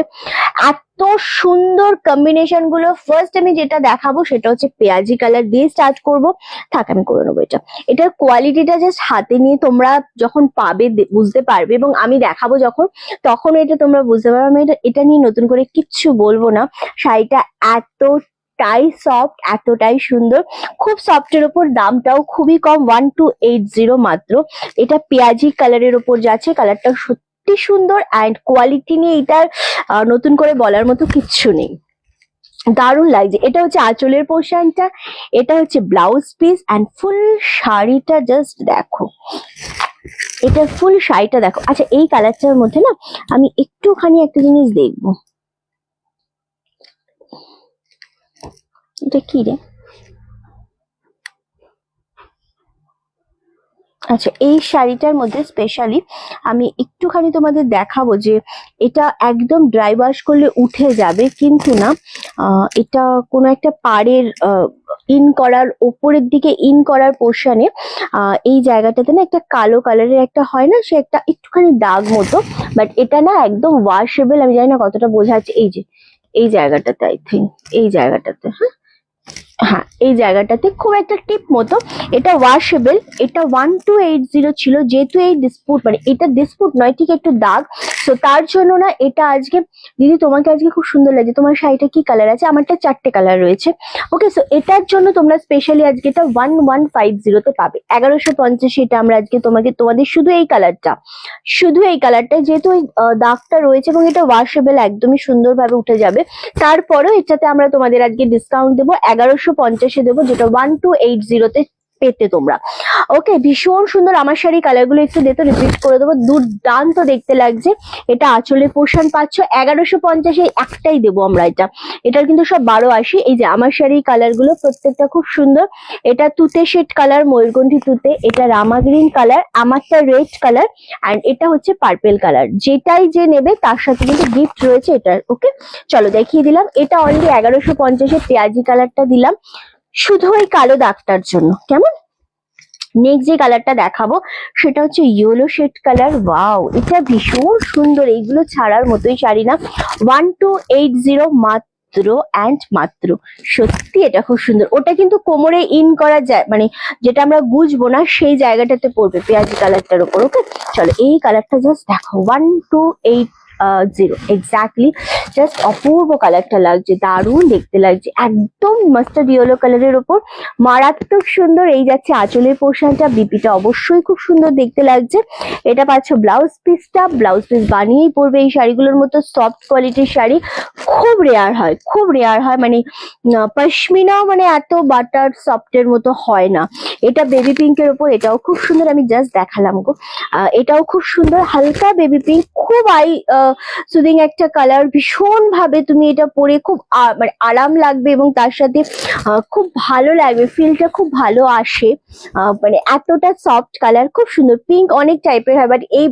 এত সুন্দর কম্বিনেশন গুলো। ফার্স্ট আমি যেটা দেখাবো সেটা হচ্ছে পেঁয়াজি কালার দিয়ে স্টার্ট করব। থাক আমি করে নেবো এটা। এটার কোয়ালিটিটা জাস্ট হাতে নিয়ে তোমরা যখন পাবে বুঝতে পারবে, এবং আমি দেখাবো যখন, তখন এটা তোমরা বুঝতে পারবে। আমি এটা নিয়ে নতুন করে কিচ্ছু বলবো না। শাড়িটা এতটাই সফট, এতটাই সুন্দর, খুব সফটের ওপর, দামটাও খুবই কম, 1280 মাত্র। এটা পেঁয়াজি কালারের ওপর যাচ্ছে, কালারটা সত্যি সুন্দর অ্যান্ড কোয়ালিটি নিয়ে এটার নতুন করে বলার মতো কিচ্ছু নেই। দারুণ লাগছে। এটা হচ্ছে আঁচলের পোর্শনটা, এটা হচ্ছে ব্লাউজ পিস অ্যান্ড ফুল শাড়িটা জাস্ট দেখো। এটা ফুল শাড়িটা দেখো। আচ্ছা এই কালারটার মধ্যে না আমি একটুখানি একটা জিনিস দেখবো, এটা কি রে। আচ্ছা এই শাড়িটার মধ্যে স্পেশালি আমি একটুখানি তোমাদের দেখাবো যে এটা একদম ড্রাই ওয়াশ করলে উঠে যাবে, কিন্তু না এটা কোনো একটা পাড়ের ইন করার, ওপরের দিকে ইন করার পোর্শনে এই জায়গাটাতে না একটা কালো কালারের একটা হয় না, সে একটা একটুখানি দাগ মতো, বাট এটা না একদম ওয়াশেবল। আমি জানি না কতটা বোঝা যাচ্ছে, এই যে এই জায়গাটাতে, আই থিঙ্ক এই জায়গাটাতে, হ্যাঁ হ্যাঁ এই জায়গাটাতে খুব একটা টিপ মতো, এটা ওয়াশেবল। এটা 1280 ছিল, যেহেতু এই ডিসপুট মানে এটা ডিসপুট নয়, ঠিক একটু দাগ, তো তার জন্য না এটা আজকে দিদি তোমাকে আজকে খুব সুন্দর লাগছে। তোমার শাড়িটা কি কালার আছে? আমারটা 4টে কালার রয়েছে। ওকে, সো এটার জন্য তোমরা স্পেশালি আজকে এটা 1150 পাবে, 1150। এটা আমরা আজকে তোমাদের শুধু এই কালারটা, যেহেতু ওই দাগটা রয়েছে এবং এটা ওয়াশেবল, একদমই সুন্দরভাবে উঠে যাবে। তারপরেও এটাতে আমরা তোমাদের আজকে ডিসকাউন্ট দেবো, 1150 দেবো, যেটা 1280 পেতে তোমরা। ওকে, ভীষণ সুন্দর। আমার শাড়ি কালারগুলো একটু দেখো, রিপিট করে দেবো, দুর্দান্ত দেখতে লাগছে। এটা আঁচলের পোর্শন পাচ্ছ 1150, একটাই দেবো আমরা এটা। এটার কিন্তু সব 1280। এই যে আমার শাড়ি কালারগুলো প্রত্যেকটা খুব সুন্দর। এটা তুতে শেড কালার, ময়ূরকণ্ঠী তুতে, এটা রামা গ্রিন কালার, আমারটা রেড কালার, অ্যান্ড এটা হচ্ছে পার্পেল কালার। যেটাই যে নেবে তার সাথে কিন্তু গিফট রয়েছে এটার। ওকে, চলো দেখিয়ে দিলাম। এটা অলরেডি 1150, পেঁয়াজি কালারটা দিলাম শুধু ওই কালো দাগটার জন্য। কেমন? নেক্সট যে কালারটা দেখাবো সেটা হচ্ছে ইয়েলো শেড কালার। ওয়াও, এটা ভীষণ সুন্দর, এইগুলো ছাড়ার মতোই শাড়ি না। 1280 মাত্র অ্যান্ড মাত্র। সত্যি এটা খুব সুন্দর। ওটা কিন্তু কোমরে ইন করা যায়, মানে যেটা আমরা গুজবো না সেই জায়গাটাতে পড়বে পেঁয়াজি কালারটার উপর। ওকে, চলো এই কালারটা জাস্ট দেখো, 1280 এক্স্যাক্টলি। জাস্ট অপূর্ব কালারটা লাগছে, দারুণ দেখতে লাগছে, একদম মাস্টার্ড ইয়েলো কালারের ওপর, মারাত্মক সুন্দর। এই যাচ্ছে আঁচলের পোর্শনটা, বিপিটা অবশ্যই খুব সুন্দর দেখতে লাগছে। এটা পাচ্ছ ব্লাউজ পিসটা, ব্লাউজ পিস বানিয়েই পরবে। এই শাড়িগুলোর মতো সফট কোয়ালিটির শাড়ি খুব রেয়ার হয়, খুব রেয়ার হয়, মানে পশমিনাও মানে এত বাটার সফটের মতো হয় না। এটা বেবি পিঙ্কের ওপর, এটাও খুব সুন্দর, আমি জাস্ট দেখালাম গো। এটাও খুব সুন্দর, হালকা বেবি পিঙ্ক, খুব সুদিং একটা কালার। ভীষণ ভাবে তুমি এটা পরে খুব মানে আরাম লাগবে এবং তার সাথে খুব ভালো লাগবে, ফিলটা খুব ভালো আসে। মানে এতটা সফট কালার, খুব সুন্দর। পিঙ্ক অনেক টাইপের হয়, বাট এই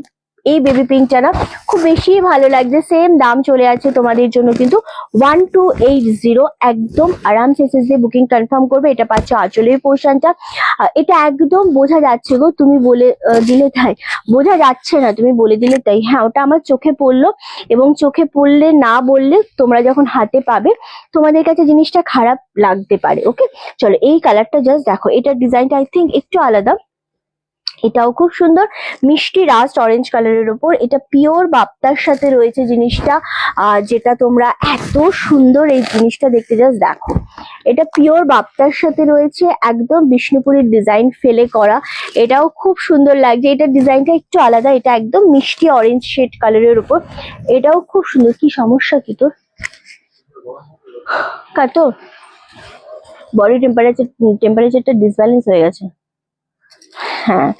বেবি পিঙ্কটা না খুব বেশি ভালো লাগছে। সেম দাম চলে আছে তোমাদের জন্য কিন্তু 1280, একদম আরামসে এসএসডি বুকিং কনফার্ম করবে। এটা পাচ্ছ আঁচলের পোর্শনটা। এটা একদম বোঝা যাচ্ছে গো, তুমি বলে দিলে তাই, বোঝা যাচ্ছে না তুমি বলে দিলে তাই। হ্যাঁ, ওটা আমার চোখে পড়লো, এবং চোখে পড়লে না বললে তোমরা যখন হাতে পাবে তোমাদের কাছে জিনিসটা খারাপ লাগতে পারে। ওকে, চলো এই কালারটা জাস্ট দেখো। এটার ডিজাইনটা আই থিঙ্ক একটু আলাদা, এটাও খুব সুন্দর, মিষ্টি রাস্ট অরেঞ্জ কালারের উপর। এটা পিওর বাপ্তার সাথে রয়েছে জিনিসটা, যেটা তোমরা এত সুন্দর এই জিনিসটা দেখতে জাস্ট দেখো। এটা পিওর বাপ্তার সাথে রয়েছে, একদম বিষ্ণুপুরের ডিজাইন ফেলে করা। এটাও খুব সুন্দর লাগছে। এটার ডিজাইনটা একটু আলাদা, এটা একদম মিষ্টি অরেঞ্জ শেড কালারের উপর। এটাও খুব সুন্দর। কি সমস্যা কি তোর? কাটো বডি টেম্পারেচারটা ডিসব্যালেন্স হয়ে গেছে। হ্যাঁ,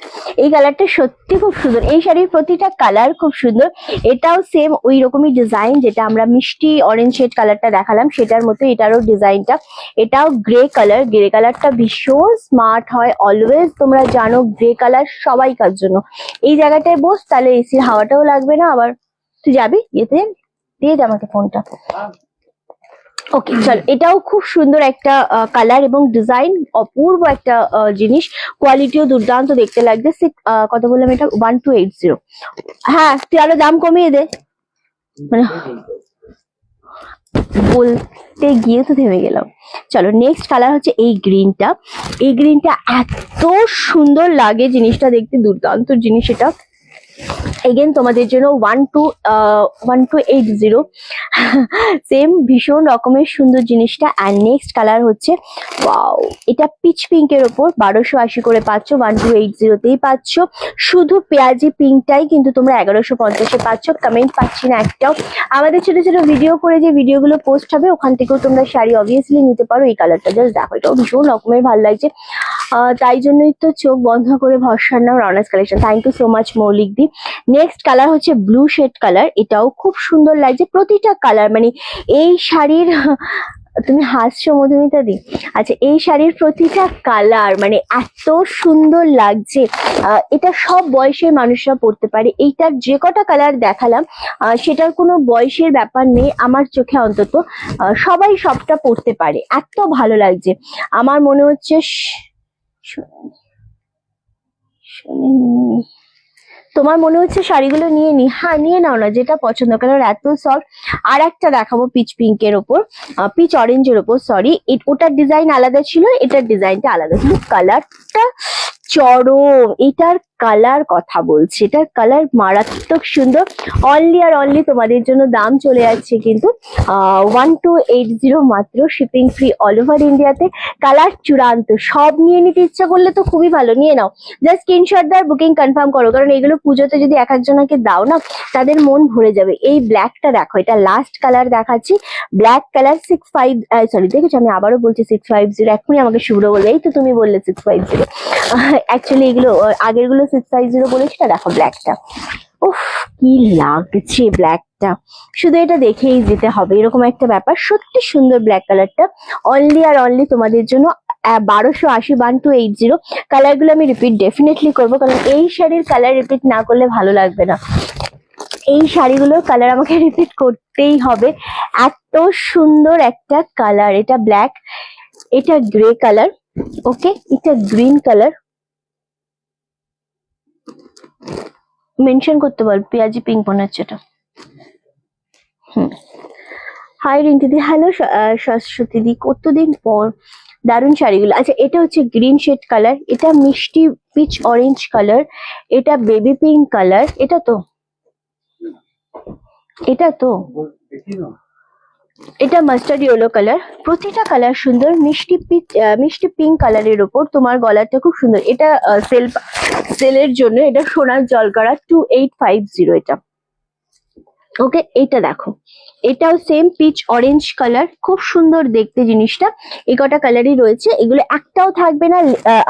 এই কালারটা সত্যি খুব সুন্দর। এই শাড়ির প্রতিটা কালার খুব সুন্দর। এটাও সেম ওই রকমই ডিজাইন, যেটা আমরা মিষ্টি অরেঞ্জ শেড কালারটা দেখালাম সেটার মতো এটারও ডিজাইনটা। এটাও গ্রে কালার। গ্রে কালারটা ভীষণ স্মার্ট হয় অলওয়েজ, তোমরা জানো গ্রে কালার সবাইকার জন্য। এই জায়গাটায় বস, তাহলে এসির হাওয়াটাও লাগবে না। আবার তুই যাবি ইয়েতে, দিয়ে দে আমাকে ফোনটা। ওকে, চল এটাও খুব সুন্দর একটা কালার এবং ডিজাইন, অপূর্ব একটা জিনিস। কোয়ালিটিও দুর্দান্ত দেখতে লাগছে। কত বললাম? এটা 1280। হ্যাঁ, তুই আরো দাম কমিয়ে দে, মানে বলতে গিয়ে তো থেমে গেলাম। চলো নেক্সট কালার হচ্ছে এই গ্রিনটা। এই গ্রিনটা এত সুন্দর লাগে, জিনিসটা দেখতে দুর্দান্ত জিনিস। এটা এগেন তোমাদের জন্য 1280, সেম ভীষণ রকমের সুন্দর জিনিসটা। আর নেক্সট কালার হচ্ছে ওয়াও, এটা পিচ পিঙ্কের ওপর 1280 করে পাচ্ছ, 1280তেই পাচ্ছ। শুধু পেঁয়াজি পিঙ্কটাই কিন্তু তোমরা 1150-এ পাচ্ছ। কমেন্ট পাচ্ছি না একটাও। আমাদের ছোট ছোট ভিডিও করে যে ভিডিওগুলো পোস্ট হবে ওখান থেকেও তোমরা শাড়ি অবভিয়াসলি নিতে পারো। এই কালারটা জাস্ট দেখো, এটাও ভীষণ রকমের ভালো লাগছে। তাই জন্যই তো চোখ বন্ধ করে ভরসার নাম Rana's collection. Thank you so much Moulik দি। নেক্সট কালার হচ্ছে ব্লু শেড কালার। এটাও খুব সুন্দর লাগছে প্রতিটা কালার, মানে এই শাড়ির তুমি হাসছো মধুমিতা দি? আচ্ছা, এই শাড়ির প্রতিটা কালার মানে এত সুন্দর লাগছে। এটা সব বয়সের মানুষরা পরতে পারে। এইটার যে কটা কালার দেখালাম সেটার কোনো বয়সের ব্যাপার নেই আমার চোখে অন্তত। সবাই সবটা পরতে পারে, এত ভালো লাগছে। আমার মনে হচ্ছে তোমার মনে হচ্ছে শাড়িগুলো নিয়ে নি, হ্যাঁ নিয়ে নাও না, যেটা পছন্দ, কারণ এত সফট। আর একটা দেখাবো পিচ পিঙ্কের ওপর, পিচ অরেঞ্জের ওপর, সরি, ওটার ডিজাইন আলাদা ছিল, এটার ডিজাইনটা আলাদা ছিল। কালারটা চরম, এটার কালার কথা বলছি, এটার কালার মারাত্মক সুন্দর। অনলি আর অনলি তোমাদের জন্য দাম চলে যাচ্ছে কিন্তু 1280 মাত্র, শিপিং ফ্রি অল ওভার ইন্ডিয়াতে। কালার চূড়ান্ত, সব নিয়ে নিতে ইচ্ছা করলে তো খুবই ভালো, নিয়ে নাও, জাস্ট স্ক্রিনশট দাও, বুকিং কনফার্ম করো, কারণ এগুলো পুজোতে যদি এক একজনকে দাও না, তাদের মন ভরে যাবে। এই ব্ল্যাকটা দেখো, এটা লাস্ট কালার দেখাচ্ছি, ব্ল্যাক কালার 65, সরি দেখেছো আমি আবারও বলছি 650, এখনই আমাকে শুভ্র বলবে এই তো তুমি বললে 650, অ্যাকচুয়ালি এগুলো আগের গুলো 650 বলেছিল। দেখো ব্ল্যাকটা, উফ কি লাগছে ব্ল্যাকটা, শুধু এটা দেখেই যেতে হবে, এরকম একটা ব্যাপার। সত্যি সুন্দর ব্ল্যাক কালারটা, অনলি আর অনলি তোমাদের জন্য 1280, 1280। কালার গুলো আমি রিপিট ডেফিনেটলি করবো, কারণ এই শাড়ির কালার রিপিট না করলে ভালো লাগবে না। এই শাড়িগুলোর কালার আমাকে রিপিট করতেই হবে, এত সুন্দর একটা কালার। এটা ব্ল্যাক, এটা গ্রে কালার, ওকে, এটা গ্রিন কালার, মেনশন করতে বল, পেঁয়াজি পিঙ্ক মনে হচ্ছে এটা। হাই রিন্টিদি, হ্যালো সরস্বতী দি, কতদিন পর, দারুণ শাড়িগুলো। আচ্ছা এটা হচ্ছে গ্রিন শেড কালার, এটা মিষ্টি পিচ অরেঞ্জ কালার, এটা বেবি পিঙ্ক কালার, এটা তো এটা মাস্টার্ড ইয়েলো কালার। প্রতিটা কালার সুন্দর, মিষ্টি পিঙ্ক কালারের ওপর তোমার গলাটা খুব সুন্দর। এটা সেলের জন্য, এটা সোনার জলকারা 2850 এটা, ওকে। এইটা দেখো, এটাও সেম পিচ অরেঞ্জ কালার, খুব সুন্দর দেখতে জিনিসটা। এই কটা কালারই রয়েছে, এগুলো একটাও থাকবে না,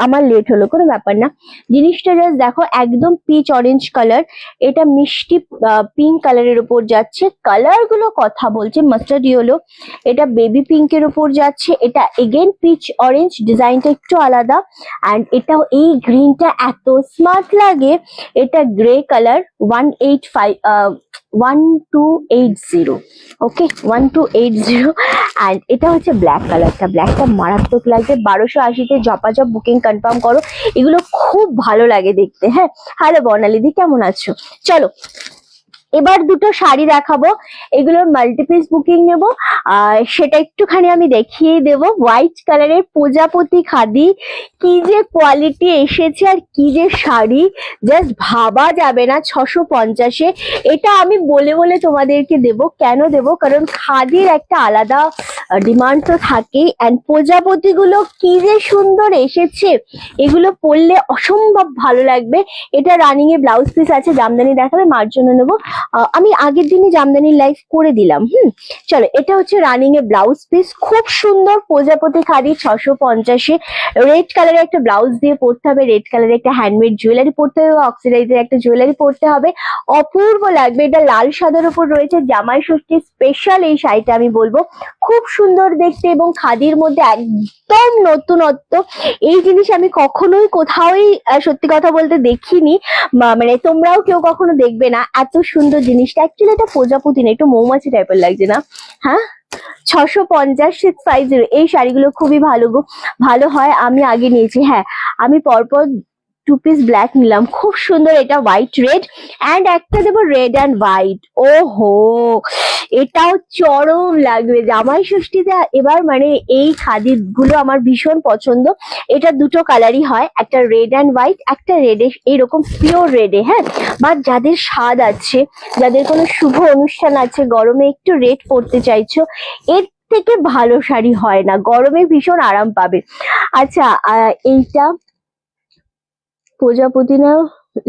আমার লেট হলো কোনো ব্যাপার না। জিনিসটা জাস্ট দেখো, একদম পিচ অরেঞ্জ কালার, এটা মিষ্টি পিঙ্ক কালারের উপর যাচ্ছে, কালার গুলো কথা বলছে, মাস্টার্ড ইয়েলো, এটা বেবি পিঙ্কের উপর যাচ্ছে, এটা এগেন পিচ অরেঞ্জ, ডিজাইনটা একটু আলাদা। অ্যান্ড এটাও, এই গ্রিনটা এত স্মার্ট লাগে। এটা গ্রে কালার 1280, ওকে 1280। অ্যান্ড এটা হচ্ছে ব্ল্যাক কালারটা, ব্ল্যাকটা মারাত্মক লাগবে। 1280-তে ঝপাঝপ বুকিং কনফার্ম করো, এগুলো খুব ভালো লাগে দেখতে। হ্যাঁ, হ্যালো বর্ণালীদি, কেমন আছো? চলো এবার দুটো শাড়ি দেখাবো, এগুলোর মাল্টিপিস বুকিং নেব, সেটা একটুখানি আমি দেখিয়ে দেব। হোয়াইট কালারের প্রজাপতি খাদি, কি যে কোয়ালিটি এসেছে আর কি যে শাড়ি, জাস্ট ভাবা যাবে না। 650-এ এটা আমি বলে বলে তোমাদেরকে দেব, কেন দেব, কারণ খাদির একটা আলাদা ডিমান্ড তো থাকেই। অ্যান্ড প্রজাপতি গুলো কি যে সুন্দর এসেছে, এগুলো পরলে অসম্ভব ভালো লাগবে। এটা রানিং এ ব্লাউজ পিস আছে, জামদানি দেখাবে, মার জন্য নেবো। আমি আগের দিনই জামদানির লাইভ করে দিলাম। চলো, এটা হচ্ছে রানিং এ ব্লাউজ পিস, খুব সুন্দর প্রজাপতি খাদি 650-এ। রেড কালারের একটা ব্লাউজ দিয়ে পরতে হবে, রেড কালারের একটা হ্যান্ডমেড জুয়েলারি পরতে হবে, অক্সিডাইজের একটা জুয়েলারি পরতে হবে, অপূর্ব লাগবে। এটা লাল সাদার উপর রয়েছে, জামাই ষষ্ঠী স্পেশাল এই শাড়িটা আমি বলবো, খুব সুন্দর দেখতে এবং খাদির মধ্যে একদম নতুনত্ব। এই জিনিস আমি কখনোই কোথাওই সত্যি কথা বলতে দেখিনি, মানে তোমরাও কেউ কখনো দেখবে না এত সুন্দর জিনিসটা। অ্যাকচুয়ালি এটা প্রজাপতি না, একটু মৌমাছি টাইপের লাগছে না? হ্যাঁ, 650, 650। এই শাড়িগুলো খুবই ভালো হয়, আমি আগে নিয়েছি। হ্যাঁ, আমি পরপর 2 পিস ব্ল্যাক নিলাম, খুব সুন্দর। এটা হোয়াইট রেড, অ্যান্ড একটা দেবো রেড অ্যান্ড হোয়াইট। ওহো, এটাও চরম লাগবে জামাই ষষ্ঠীতে এবার, মানে এই খাদি গুলো আমার ভীষণ পছন্দ। এটা দুটো কালারই হয়, একটা রেড অ্যান্ড হোয়াইট, একটা রেডে, এইরকম পিওর রেডে। হ্যাঁ, বা যাদের স্বাদ আছে, যাদের কোনো শুভ অনুষ্ঠান আছে, গরমে একটু রেড পরতে চাইছো, এর থেকে ভালো শাড়ি হয় না, গরমে ভীষণ আরাম পাবে। আচ্ছা, এইটা প্রজাপতি না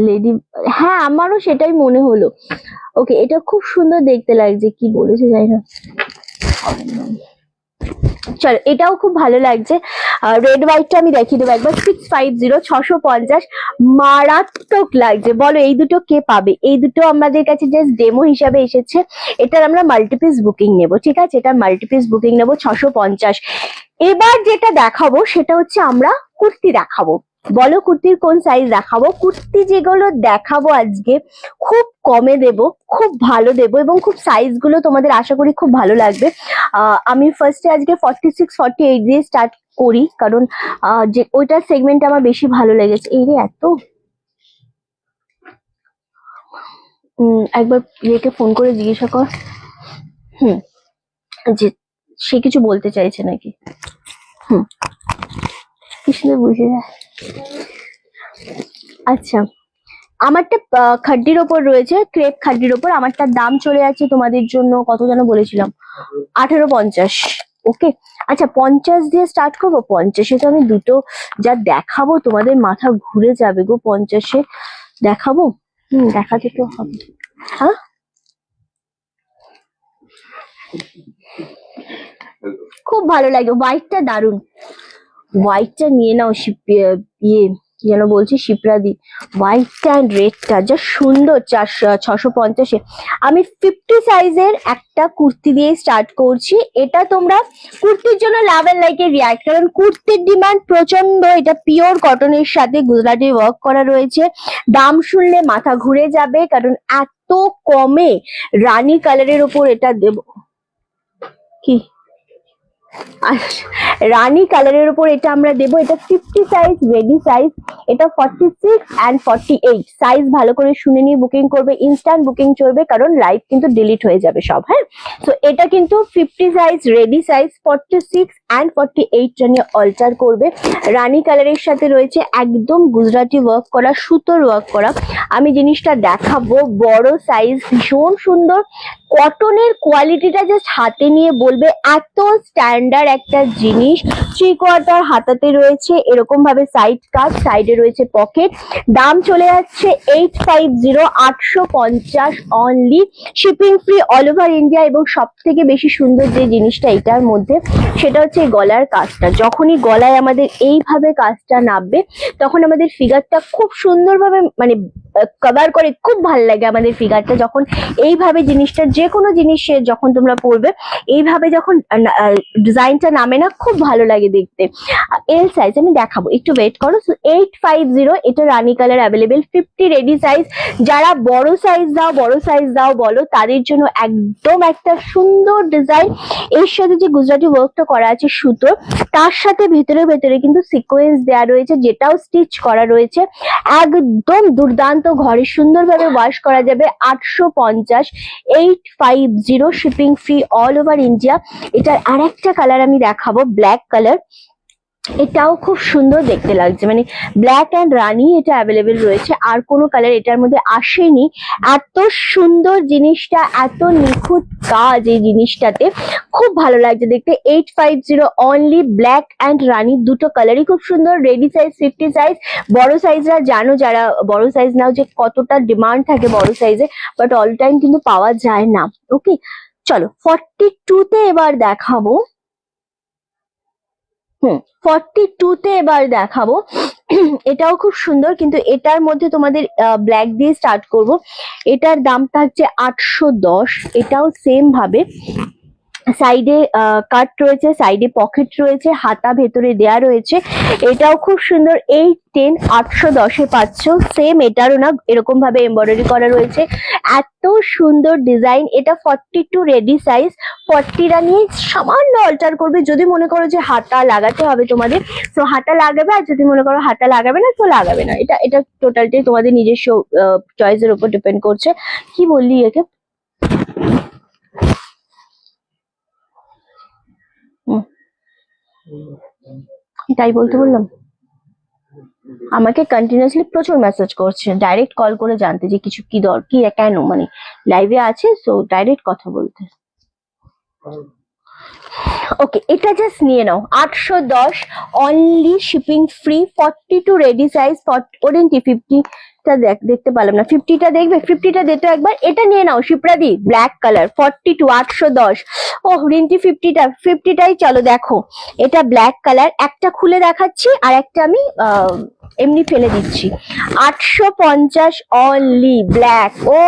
লেডি, হ্যাঁ আমারও সেটাই মনে হলো। ওকে, এটা খুব সুন্দর দেখতে লাগছে, কি বলেছে জানি না। চলো, এটাও খুব ভালো লাগছে। রেড হোয়াইটটা আমি দেখিয়ে দেবো একবার। 650, 650, মারাত্মক লাগছে। বলো এই দুটো কে পাবে? এই দুটো আমাদের কাছে জাস্ট ডেমো হিসাবে এসেছে, এটার আমরা মাল্টিপিস বুকিং নেব, ঠিক আছে? এটার মাল্টিপিস বুকিং নেব 650। এবার যেটা দেখাবো সেটা হচ্ছে আমরা কুর্তি দেখাবো। বলো কুর্তির কোন সাইজ দেখাবো? কুর্তি যেগুলো দেখাবো আজকে খুব কমে দেব, খুব ভালো দেব, এবং খুব সাইজ গুলো তোমাদের আশা করি খুব ভালো লাগবে। আমি ফার্স্টে আজকে 46, 48 দিয়ে স্টার্ট করি, কারণ যে ওইটার সেগমেন্ট আমার বেশি ভালো লেগেছে। এই রে এত একবার ইয়েকে ফোন করে জিজ্ঞাসা কর যে সে কিছু বলতে চাইছে নাকি। কি সুন্দর বুঝে যায়। আচ্ছা, আমারটা খাড্ডির ওপর রয়েছে, ক্রেপ খাড্ডির ওপর। আমারটার দাম চলে যাচ্ছে তোমাদের জন্য কত যেন বলেছিলাম, 1850। ওকে, আচ্ছা 50 দিয়ে স্টার্ট করবো। 50-এ তো আমি দুটো যা দেখাবো তোমাদের মাথা ঘুরে যাবে গো। 50-এ দেখাবো, দেখাতে তো হবে। হ্যাঁ, খুব ভালো লাগে, হোয়াইটটা দারুন। হোয়াইটটা নিয়ে নাও, ইয়ে কি যেন বলছি, শিপ্রাদি। হোয়াইটটা অ্যান্ড রেডটা যা সুন্দর। 650-এ আমি 50 সাইজের একটা কুর্তি দিয়ে স্টার্ট করছি। এটা তোমরা কুর্তির জন্য লাভ এন্ড লাইকে রিয়াক্ট, কারণ কুর্তির ডিমান্ড প্রচন্ড। এটা পিওর কটনের সাথে গুজরাটি ওয়ার্ক করা রয়েছে। দাম শুনলে মাথা ঘুরে যাবে, কারণ এত কমে রানী কালারের ওপর এটা দেব। কি রানী কালারের উপর এটা আমরা দেবো। এটা 50 সাইজ, রেডি সাইজ। এটা 46 and 48 সাইজ। ভালো করে শুনে নিয়ে বুকিং করবে, ইনস্ট্যান্ট বুকিং চলবে, কারণ লাইভ কিন্তু ডিলিট হয়ে যাবে সব। হ্যাঁ, তো এটা কিন্তু 50 সাইজ, রেডি সাইজ। 46 and 48 টা নিয়ে অল্টার করবে। রানী কালারের সাথে রয়েছে একদম গুজরাটি ওয়ার্ক করা, সুতোর ওয়ার্ক করা। আমি জিনিসটা দেখাবো, বড় সাইজ, ভীষণ সুন্দর। কটনের কোয়ালিটিটা জাস্ট হাতে নিয়ে বলবে এত স্ট্যান্ডার্ড একটা জিনিস। 3/4 হাতাতে রয়েছে এরকম ভাবে সাইড কাট, সাইডে রয়েছে পকেট। দাম চলে যাচ্ছে 850, 850 only. Shipping free all over India. এবং সব থেকে বেশি সুন্দর যে জিনিসটা এটার মধ্যে, সেটা হচ্ছে গলার কাজটা। যখনই গলায় আমাদের এইভাবে কাজটা নামবে, তখন আমাদের ফিগারটা খুব সুন্দরভাবে মানে কভার করে। খুব ভালো লাগে আমাদের ফিগারটা যখন এইভাবে জিনিসটা, যে কোনো জিনিসে যখন তোমরা পরবে এইভাবে যখন ডিজাইনটা নামে না, খুব ভালো লাগে দেখতে। এল সাইজ আমি দেখাবো, একটু ওয়েট করো। 850, এটা রানী কালার অ্যাভেলেবেল। 50 ready size. যারা বড় সাইজ দাও, বড় সাইজ দাও বলো, তাদের জন্য একদম একটা সুন্দর ডিজাইন। এর সাথে যে গুজরাটি ওয়ার্কটা করা আছে সুতোর, তার সাথে ভেতরে ভেতরে কিন্তু সিকোয়েন্স দেওয়া রয়েছে, যেটাও স্টিচ করা রয়েছে। একদম দুর্দান্ত, ঘরে সুন্দরভাবে ওয়াশ করা যাবে। 850, 850 shipping free all over India. এটার আর একটা কালার আমি দেখাবো, ব্ল্যাক কালার। এটাও খুব সুন্দর দেখতে লাগছে, মানে ব্ল্যাক অ্যান্ড রানি এটা অ্যাভেলেবেল রয়েছে। আর কোনো কালার এটার মধ্যে আসেনি। এত সুন্দর জিনিসটা, এত নিখুঁত কাজ এই জিনিসটাতে, খুব ভালো লাগছে দেখতে। 850 অনলি, ব্ল্যাক অ্যান্ড রানি, দুটো কালারই খুব সুন্দর। Ready size 50 size. বড় সাইজরা জানো, যারা বড় সাইজ নাও, যে কতটা ডিমান্ড থাকে বড় সাইজে, বাট অল টাইম কিন্তু পাওয়া যায় না। ওকে, চলো 42-তে এবার দেখাবো। 42-তে এবার দেখাবো। এটাও খুব সুন্দর, কিন্তু এটার মধ্যে তোমাদের ব্ল্যাক দিয়ে স্টার্ট করব। এটার দাম থাকছে 810। এটাও সেম ভাবে সাইডে কাট রয়েছে, সাইডে পকেট রয়েছে, হাতা ভেতরে দেয়া রয়েছে। এটাও খুব সুন্দর। 810, 810-এ পাচ্ছ। সেম এটারও না এরকম ভাবে এমব্রয়ডারি করা রয়েছে। এত সুন্দর ডিজাইন। এটা 42 রেডি সাইজ। 40টা নিয়ে সামান্য অল্টার করবে। যদি মনে করো যে হাতা লাগাতে হবে তোমাদের, তো হাতা লাগাবে। আর যদি মনে করো হাতা লাগাবে না, তো লাগাবে না। এটা এটা টোটালটাই তোমাদের নিজস্ব চয়েসের উপর ডিপেন্ড করছে। কি বললি একে? তাই বলতে বললাম। আমাকে কন্টিনিউয়াসলি প্রচুর মেসেজ করছে, ডাইরেক্ট কল করে জানতে যে কিছু কি কি কেন, মানে লাইভে আছে, সো ডাইরেক্ট কথা বলতে। ওকে, এটা জাস্ট নিয়ে নাও। 810 only, shipping free. 42 ready size. 50টা দেখতে পেলাম না। 50টা দেখবে, 50টা দেখতে একবার। এটা নিয়ে নাও শিপ্রাদি, ব্ল্যাক কালার। 42, 810। ও রিন্টি, 50টাই চলো দেখো। এটা ব্ল্যাক কালার। একটা খুলে দেখাচ্ছি, আর একটা আমি এমনি ফেলে দিচ্ছি। 850 অনলি, ব্ল্যাক। ও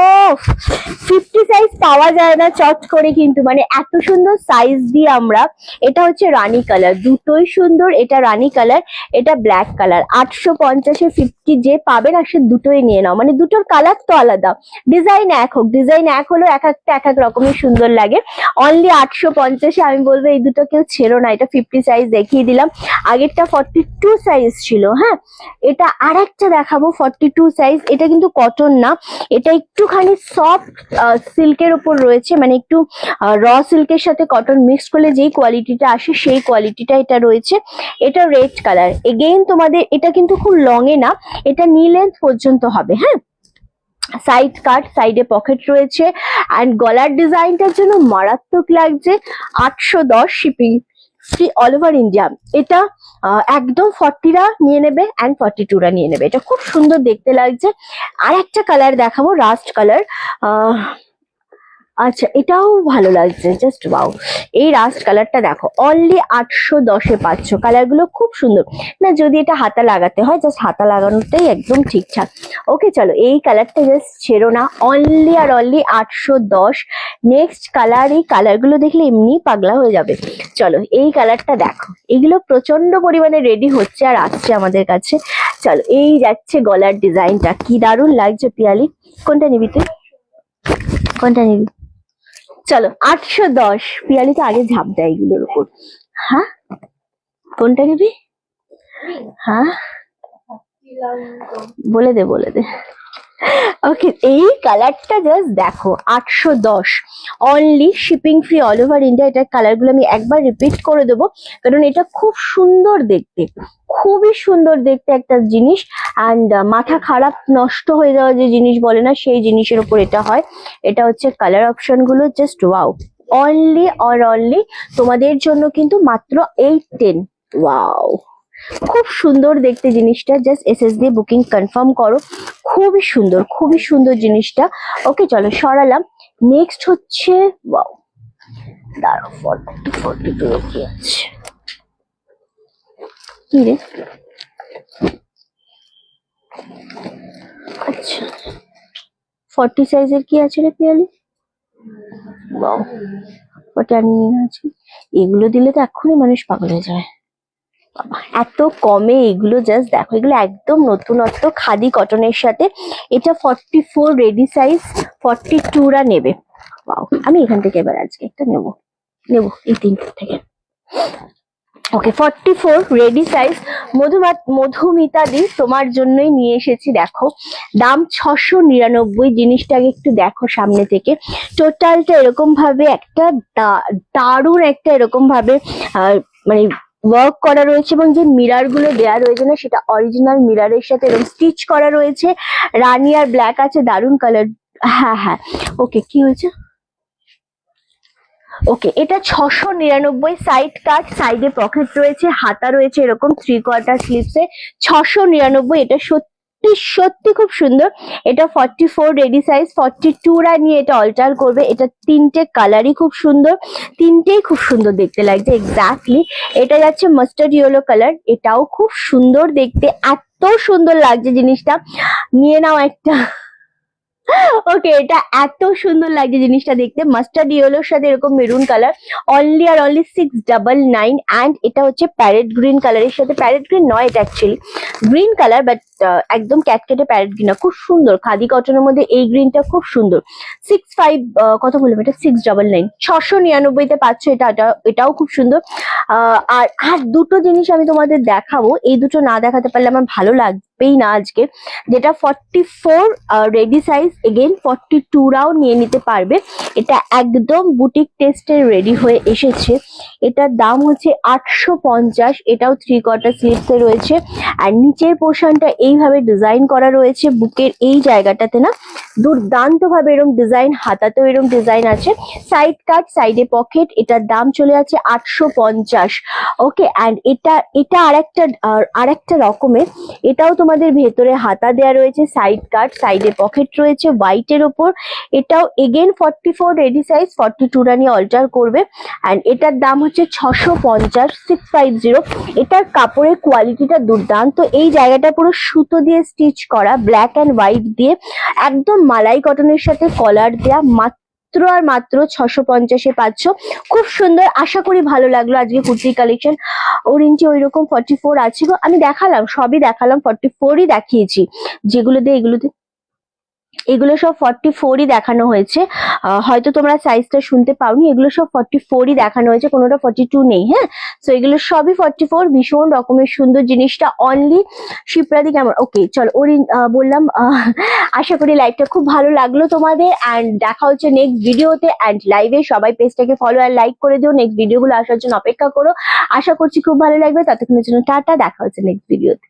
50 সাইজ পাওয়া যায় না চট করে, কিন্তু মানে এত সুন্দর সাইজ দিয়ে আমরা। এটা হচ্ছে রানী কালার, দুটোই সুন্দর। এটা রানী কালার, এটা ব্ল্যাক কালার। 850-এ 50 যে পাবে না, সে দুটো দুটোই নিয়ে নাও, মানে দুটোর কালার তো আলাদা, ডিজাইন এক হোক, ডিজাইন এক হলো এক একটা এক এক রকমের সুন্দর লাগে। অনলি 850-এ আমি বলবো এই দুটো কেউ ছেড়ো না। এটা 50 সাইজ দেখিয়ে দিলাম, আগেরটা 42 সাইজ ছিল। হ্যাঁ, এটা আর একটা দেখাবো 42 সাইজ। এটা কিন্তু কটন না, এটা একটুখানি সফট সিল্কের উপর রয়েছে, মানে একটু র সিল্কের সাথে কটন মিক্স করলে যেই কোয়ালিটিটা আসে সেই কোয়ালিটিটা এটা রয়েছে। এটা রেড কালার। এগেইন তোমাদের এটা কিন্তু খুব লং এ না, এটা নি লেন্থ পর্যন্ত হবে। হ্যাঁ, সাইড কাট, সাইডে পকেট রয়েছে, অ্যান্ড গলার ডিজাইনটার জন্য মারাত্মক লাগছে। 810 shipping free all over India. এটা একদম 40রা নিয়ে নেবে অ্যান্ড 42রা নিয়ে নেবে। এটা খুব সুন্দর দেখতে লাগছে। আর একটা কালার দেখাবো, রাস্ট কালার। আচ্ছা, এটাও ভালো লাগছে, জাস্ট ওয়াও। এই রাস্ট কালারটা দেখো, অনলি 810-এ পাচ্ছ। কালারগুলো খুব সুন্দর না, যদি এটা হাতা লাগাতে হয়, জাস্ট হাতা লাগানোটাই একদম ঠিকঠাক। ওকে চলো, এই কালারটা জাস্ট ছেড়ো না, অনলি আর অনলি 810। নেক্সট কালার, এই কালারগুলো দেখলে এমনি পাগলা হয়ে যাবে। চলো এই কালারটা দেখো, এগুলো প্রচন্ড পরিমাণে রেডি হচ্ছে আর আসছে আমাদের কাছে। চলো, এই যাচ্ছে গলার ডিজাইনটা, কি দারুণ লাগছে পিয়ালি। কোনটা নিবি তুই, কোনটা নিবি? চলো 810। পিয়ালি তো আগে ঝাঁপ দেয় এগুলোর উপর। হ্যাঁ, কোনটা নিবি? হ্যাঁ, বলে দে বলে দে। ওকে, এই কালারটা জাস্ট দেখো, 810 only, shipping free all over India. এটার কালারগুলো আমি একবার রিপিট করে দেবো, কারণ এটা খুব সুন্দর দেখতে, খুবই সুন্দর দেখতে একটা জিনিস। অ্যান্ড মাথা খারাপ নষ্ট হয়ে যাওয়া যে জিনিস বলে না, সেই জিনিসের উপর এটা হয়। এটা হচ্ছে কালার অপশন গুলো, জাস্ট ওয়াও। অনলি আর অনলি তোমাদের জন্য কিন্তু মাত্র 810। ওয়াও, খুব সুন্দর দেখতে জিনিসটা। জাস্ট এসএস দিয়ে বুকিং কনফার্ম করো, খুবই সুন্দর, খুবই সুন্দর জিনিসটা। ওকে চলো সরালাম। নেক্সট হচ্ছে, ওয়াও, দাঁড়াও, 42 কি আছে, কি রে? আচ্ছা, 40 সাইজের কি আছে রে পিয়ালি? ওয়াও, ওটা নিয়ে আছে। এগুলো দিলে তো এক্ষুনি মানুষ পাগল হয়ে যায়। এত কমে এগুলো, জাস্ট দেখো, এগুলো একদম নতুনত্ব খাদি কটনের সাথে। এটা 44 রেডি সাইজ, 42রা নেবে। ওয়াও, আমি এখান থেকে এবার আজকে একটা নেব এই তিনটে থেকে। ওকে, 44 রেডি সাইজ। মধুমিতা দি, তোমার জন্যই নিয়ে এসেছি। দেখো, দাম 699। জিনিসটাকে একটু দেখো সামনে থেকে, টোটালটা এরকম ভাবে একটা দারুণ একটা এরকম ভাবে মানে ওয়ার্ক করা রয়েছে, এবং যে মিরার গুলো দেওয়া রয়েছে না, সেটা অরিজিনাল মিরারের সাথে এরকম স্টিচ করা রয়েছে। রানি আর ব্ল্যাক আছে, দারুণ কালার। হ্যাঁ হ্যাঁ, ওকে, কি হয়েছে? ওকে, এটা 699। সাইড কাট, সাইডে পকেট রয়েছে, হাতা রয়েছে এরকম 3/4 স্লিভসে। 699। এটা সত্যি সত্যি খুব সুন্দর। এটা 44 রেডি সাইজ, 42রা নিয়ে এটা অল্টার করবে। এটা তিনটে কালারই খুব সুন্দর, তিনটেই খুব সুন্দর দেখতে লাগছে। এক্স্যাক্টলি, এটা যাচ্ছে মাস্টার্ড ইয়েলো কালার, এটাও খুব সুন্দর দেখতে, এত সুন্দর লাগছে জিনিসটা। নিয়ে নাও একটা। ওকে, এটা এত সুন্দর লাগছে জিনিসটা দেখতে, মাস্টার্ড ইয়েলোর সাথে এরকম মেরুন কালার। অনলি আর অনলি 699। অ্যান্ড এটা হচ্ছে প্যারেট গ্রিন কালারের সাথে, প্যারেট গ্রিন নয়, এটা অ্যাকচুয়ালি গ্রিন কালার, বাট একদম ক্যাটকেটে প্যারেট গ্রিন না, খুব সুন্দর খাদি কটনের মধ্যে এই গ্রিনটা খুব সুন্দর। 65 কত বললাম, এটা 699। 699-তে পাচ্ছ এটা। এটাও খুব সুন্দর। আর দুটো জিনিস আমি তোমাদের দেখাবো, এই দুটো না দেখাতে পারলে আমার ভালো লাগবেই না আজকে। যেটা 44 রেডি সাইজ, এগেন 42রাও নিয়ে নিতে পারবে। এটা একদম বুটিক টেস্টের রেডি হয়ে এসেছে। এটার দাম হচ্ছে 850। এটাও 3/4 স্লিভসে রয়েছে, আর নিচের পোর্শনটা এইভাবে ডিজাইন করা রয়েছে। বুকের এই জায়গাটাতে না দুর্দান্ত ভাবে এরকম ডিজাইন, হাতাতেও এরকম ডিজাইন আছে। সাইড কাট, সাইডে পকেট। এটার দাম চলে যাচ্ছে 850। ওকে, অ্যান্ড এটা আরেকটা রকমের। এটাও তোমাদের ভেতরে হাতা দেওয়া রয়েছে, সাইড কাট, সাইডে পকেট রয়েছে হোয়াইটের ওপর। এটাও এগেন 44 রেডি সাইজ, 42রা নিয়ে অল্টার করবে। অ্যান্ড এটার দাম হচ্ছে 650, 650। এটার কাপড়ের কোয়ালিটিটা দুর্দান্ত। এই জায়গাটা পুরো সুতো দিয়ে স্টিচ করা, ব্ল্যাক অ্যান্ড হোয়াইট দিয়ে, একদম মালাই কটনের সাথে কলার দেয়া। মাত্র আর মাত্র 650-এ পাচ্ছ। খুব সুন্দর, আশা করি ভালো লাগলো আজকে কুর্তির কালেকশন। ওরেঞ্জে ওইরকম 44 আছে গো, আমি দেখালাম, সবই দেখালাম, 44ই দেখিয়েছি। এগুলো সব 44ই দেখানো হয়েছে। হয়তো তোমরা সাইজটা শুনতে পাওনি, এগুলো সব 44ই দেখানো হয়েছে, কোনোটা 42 নেই। হ্যাঁ, তো এগুলো সবই 44। ভীষণ রকমের সুন্দর জিনিসটা। অনলি শিপ্রাদি কেমন? ওকে চলো, বললাম আশা করি লাইভটা খুব ভালো লাগলো তোমাদের। অ্যান্ড দেখা হচ্ছে নেক্সট ভিডিওতে অ্যান্ড লাইভে। সবাই পেজটাকে ফলো আর লাইক করে দিও, নেক্সট ভিডিওগুলো আসার জন্য অপেক্ষা করো। আশা করছি খুব ভালো লাগবে। ততক্ষণের জন্য টাটা, দেখা হচ্ছে নেক্সট ভিডিওতে।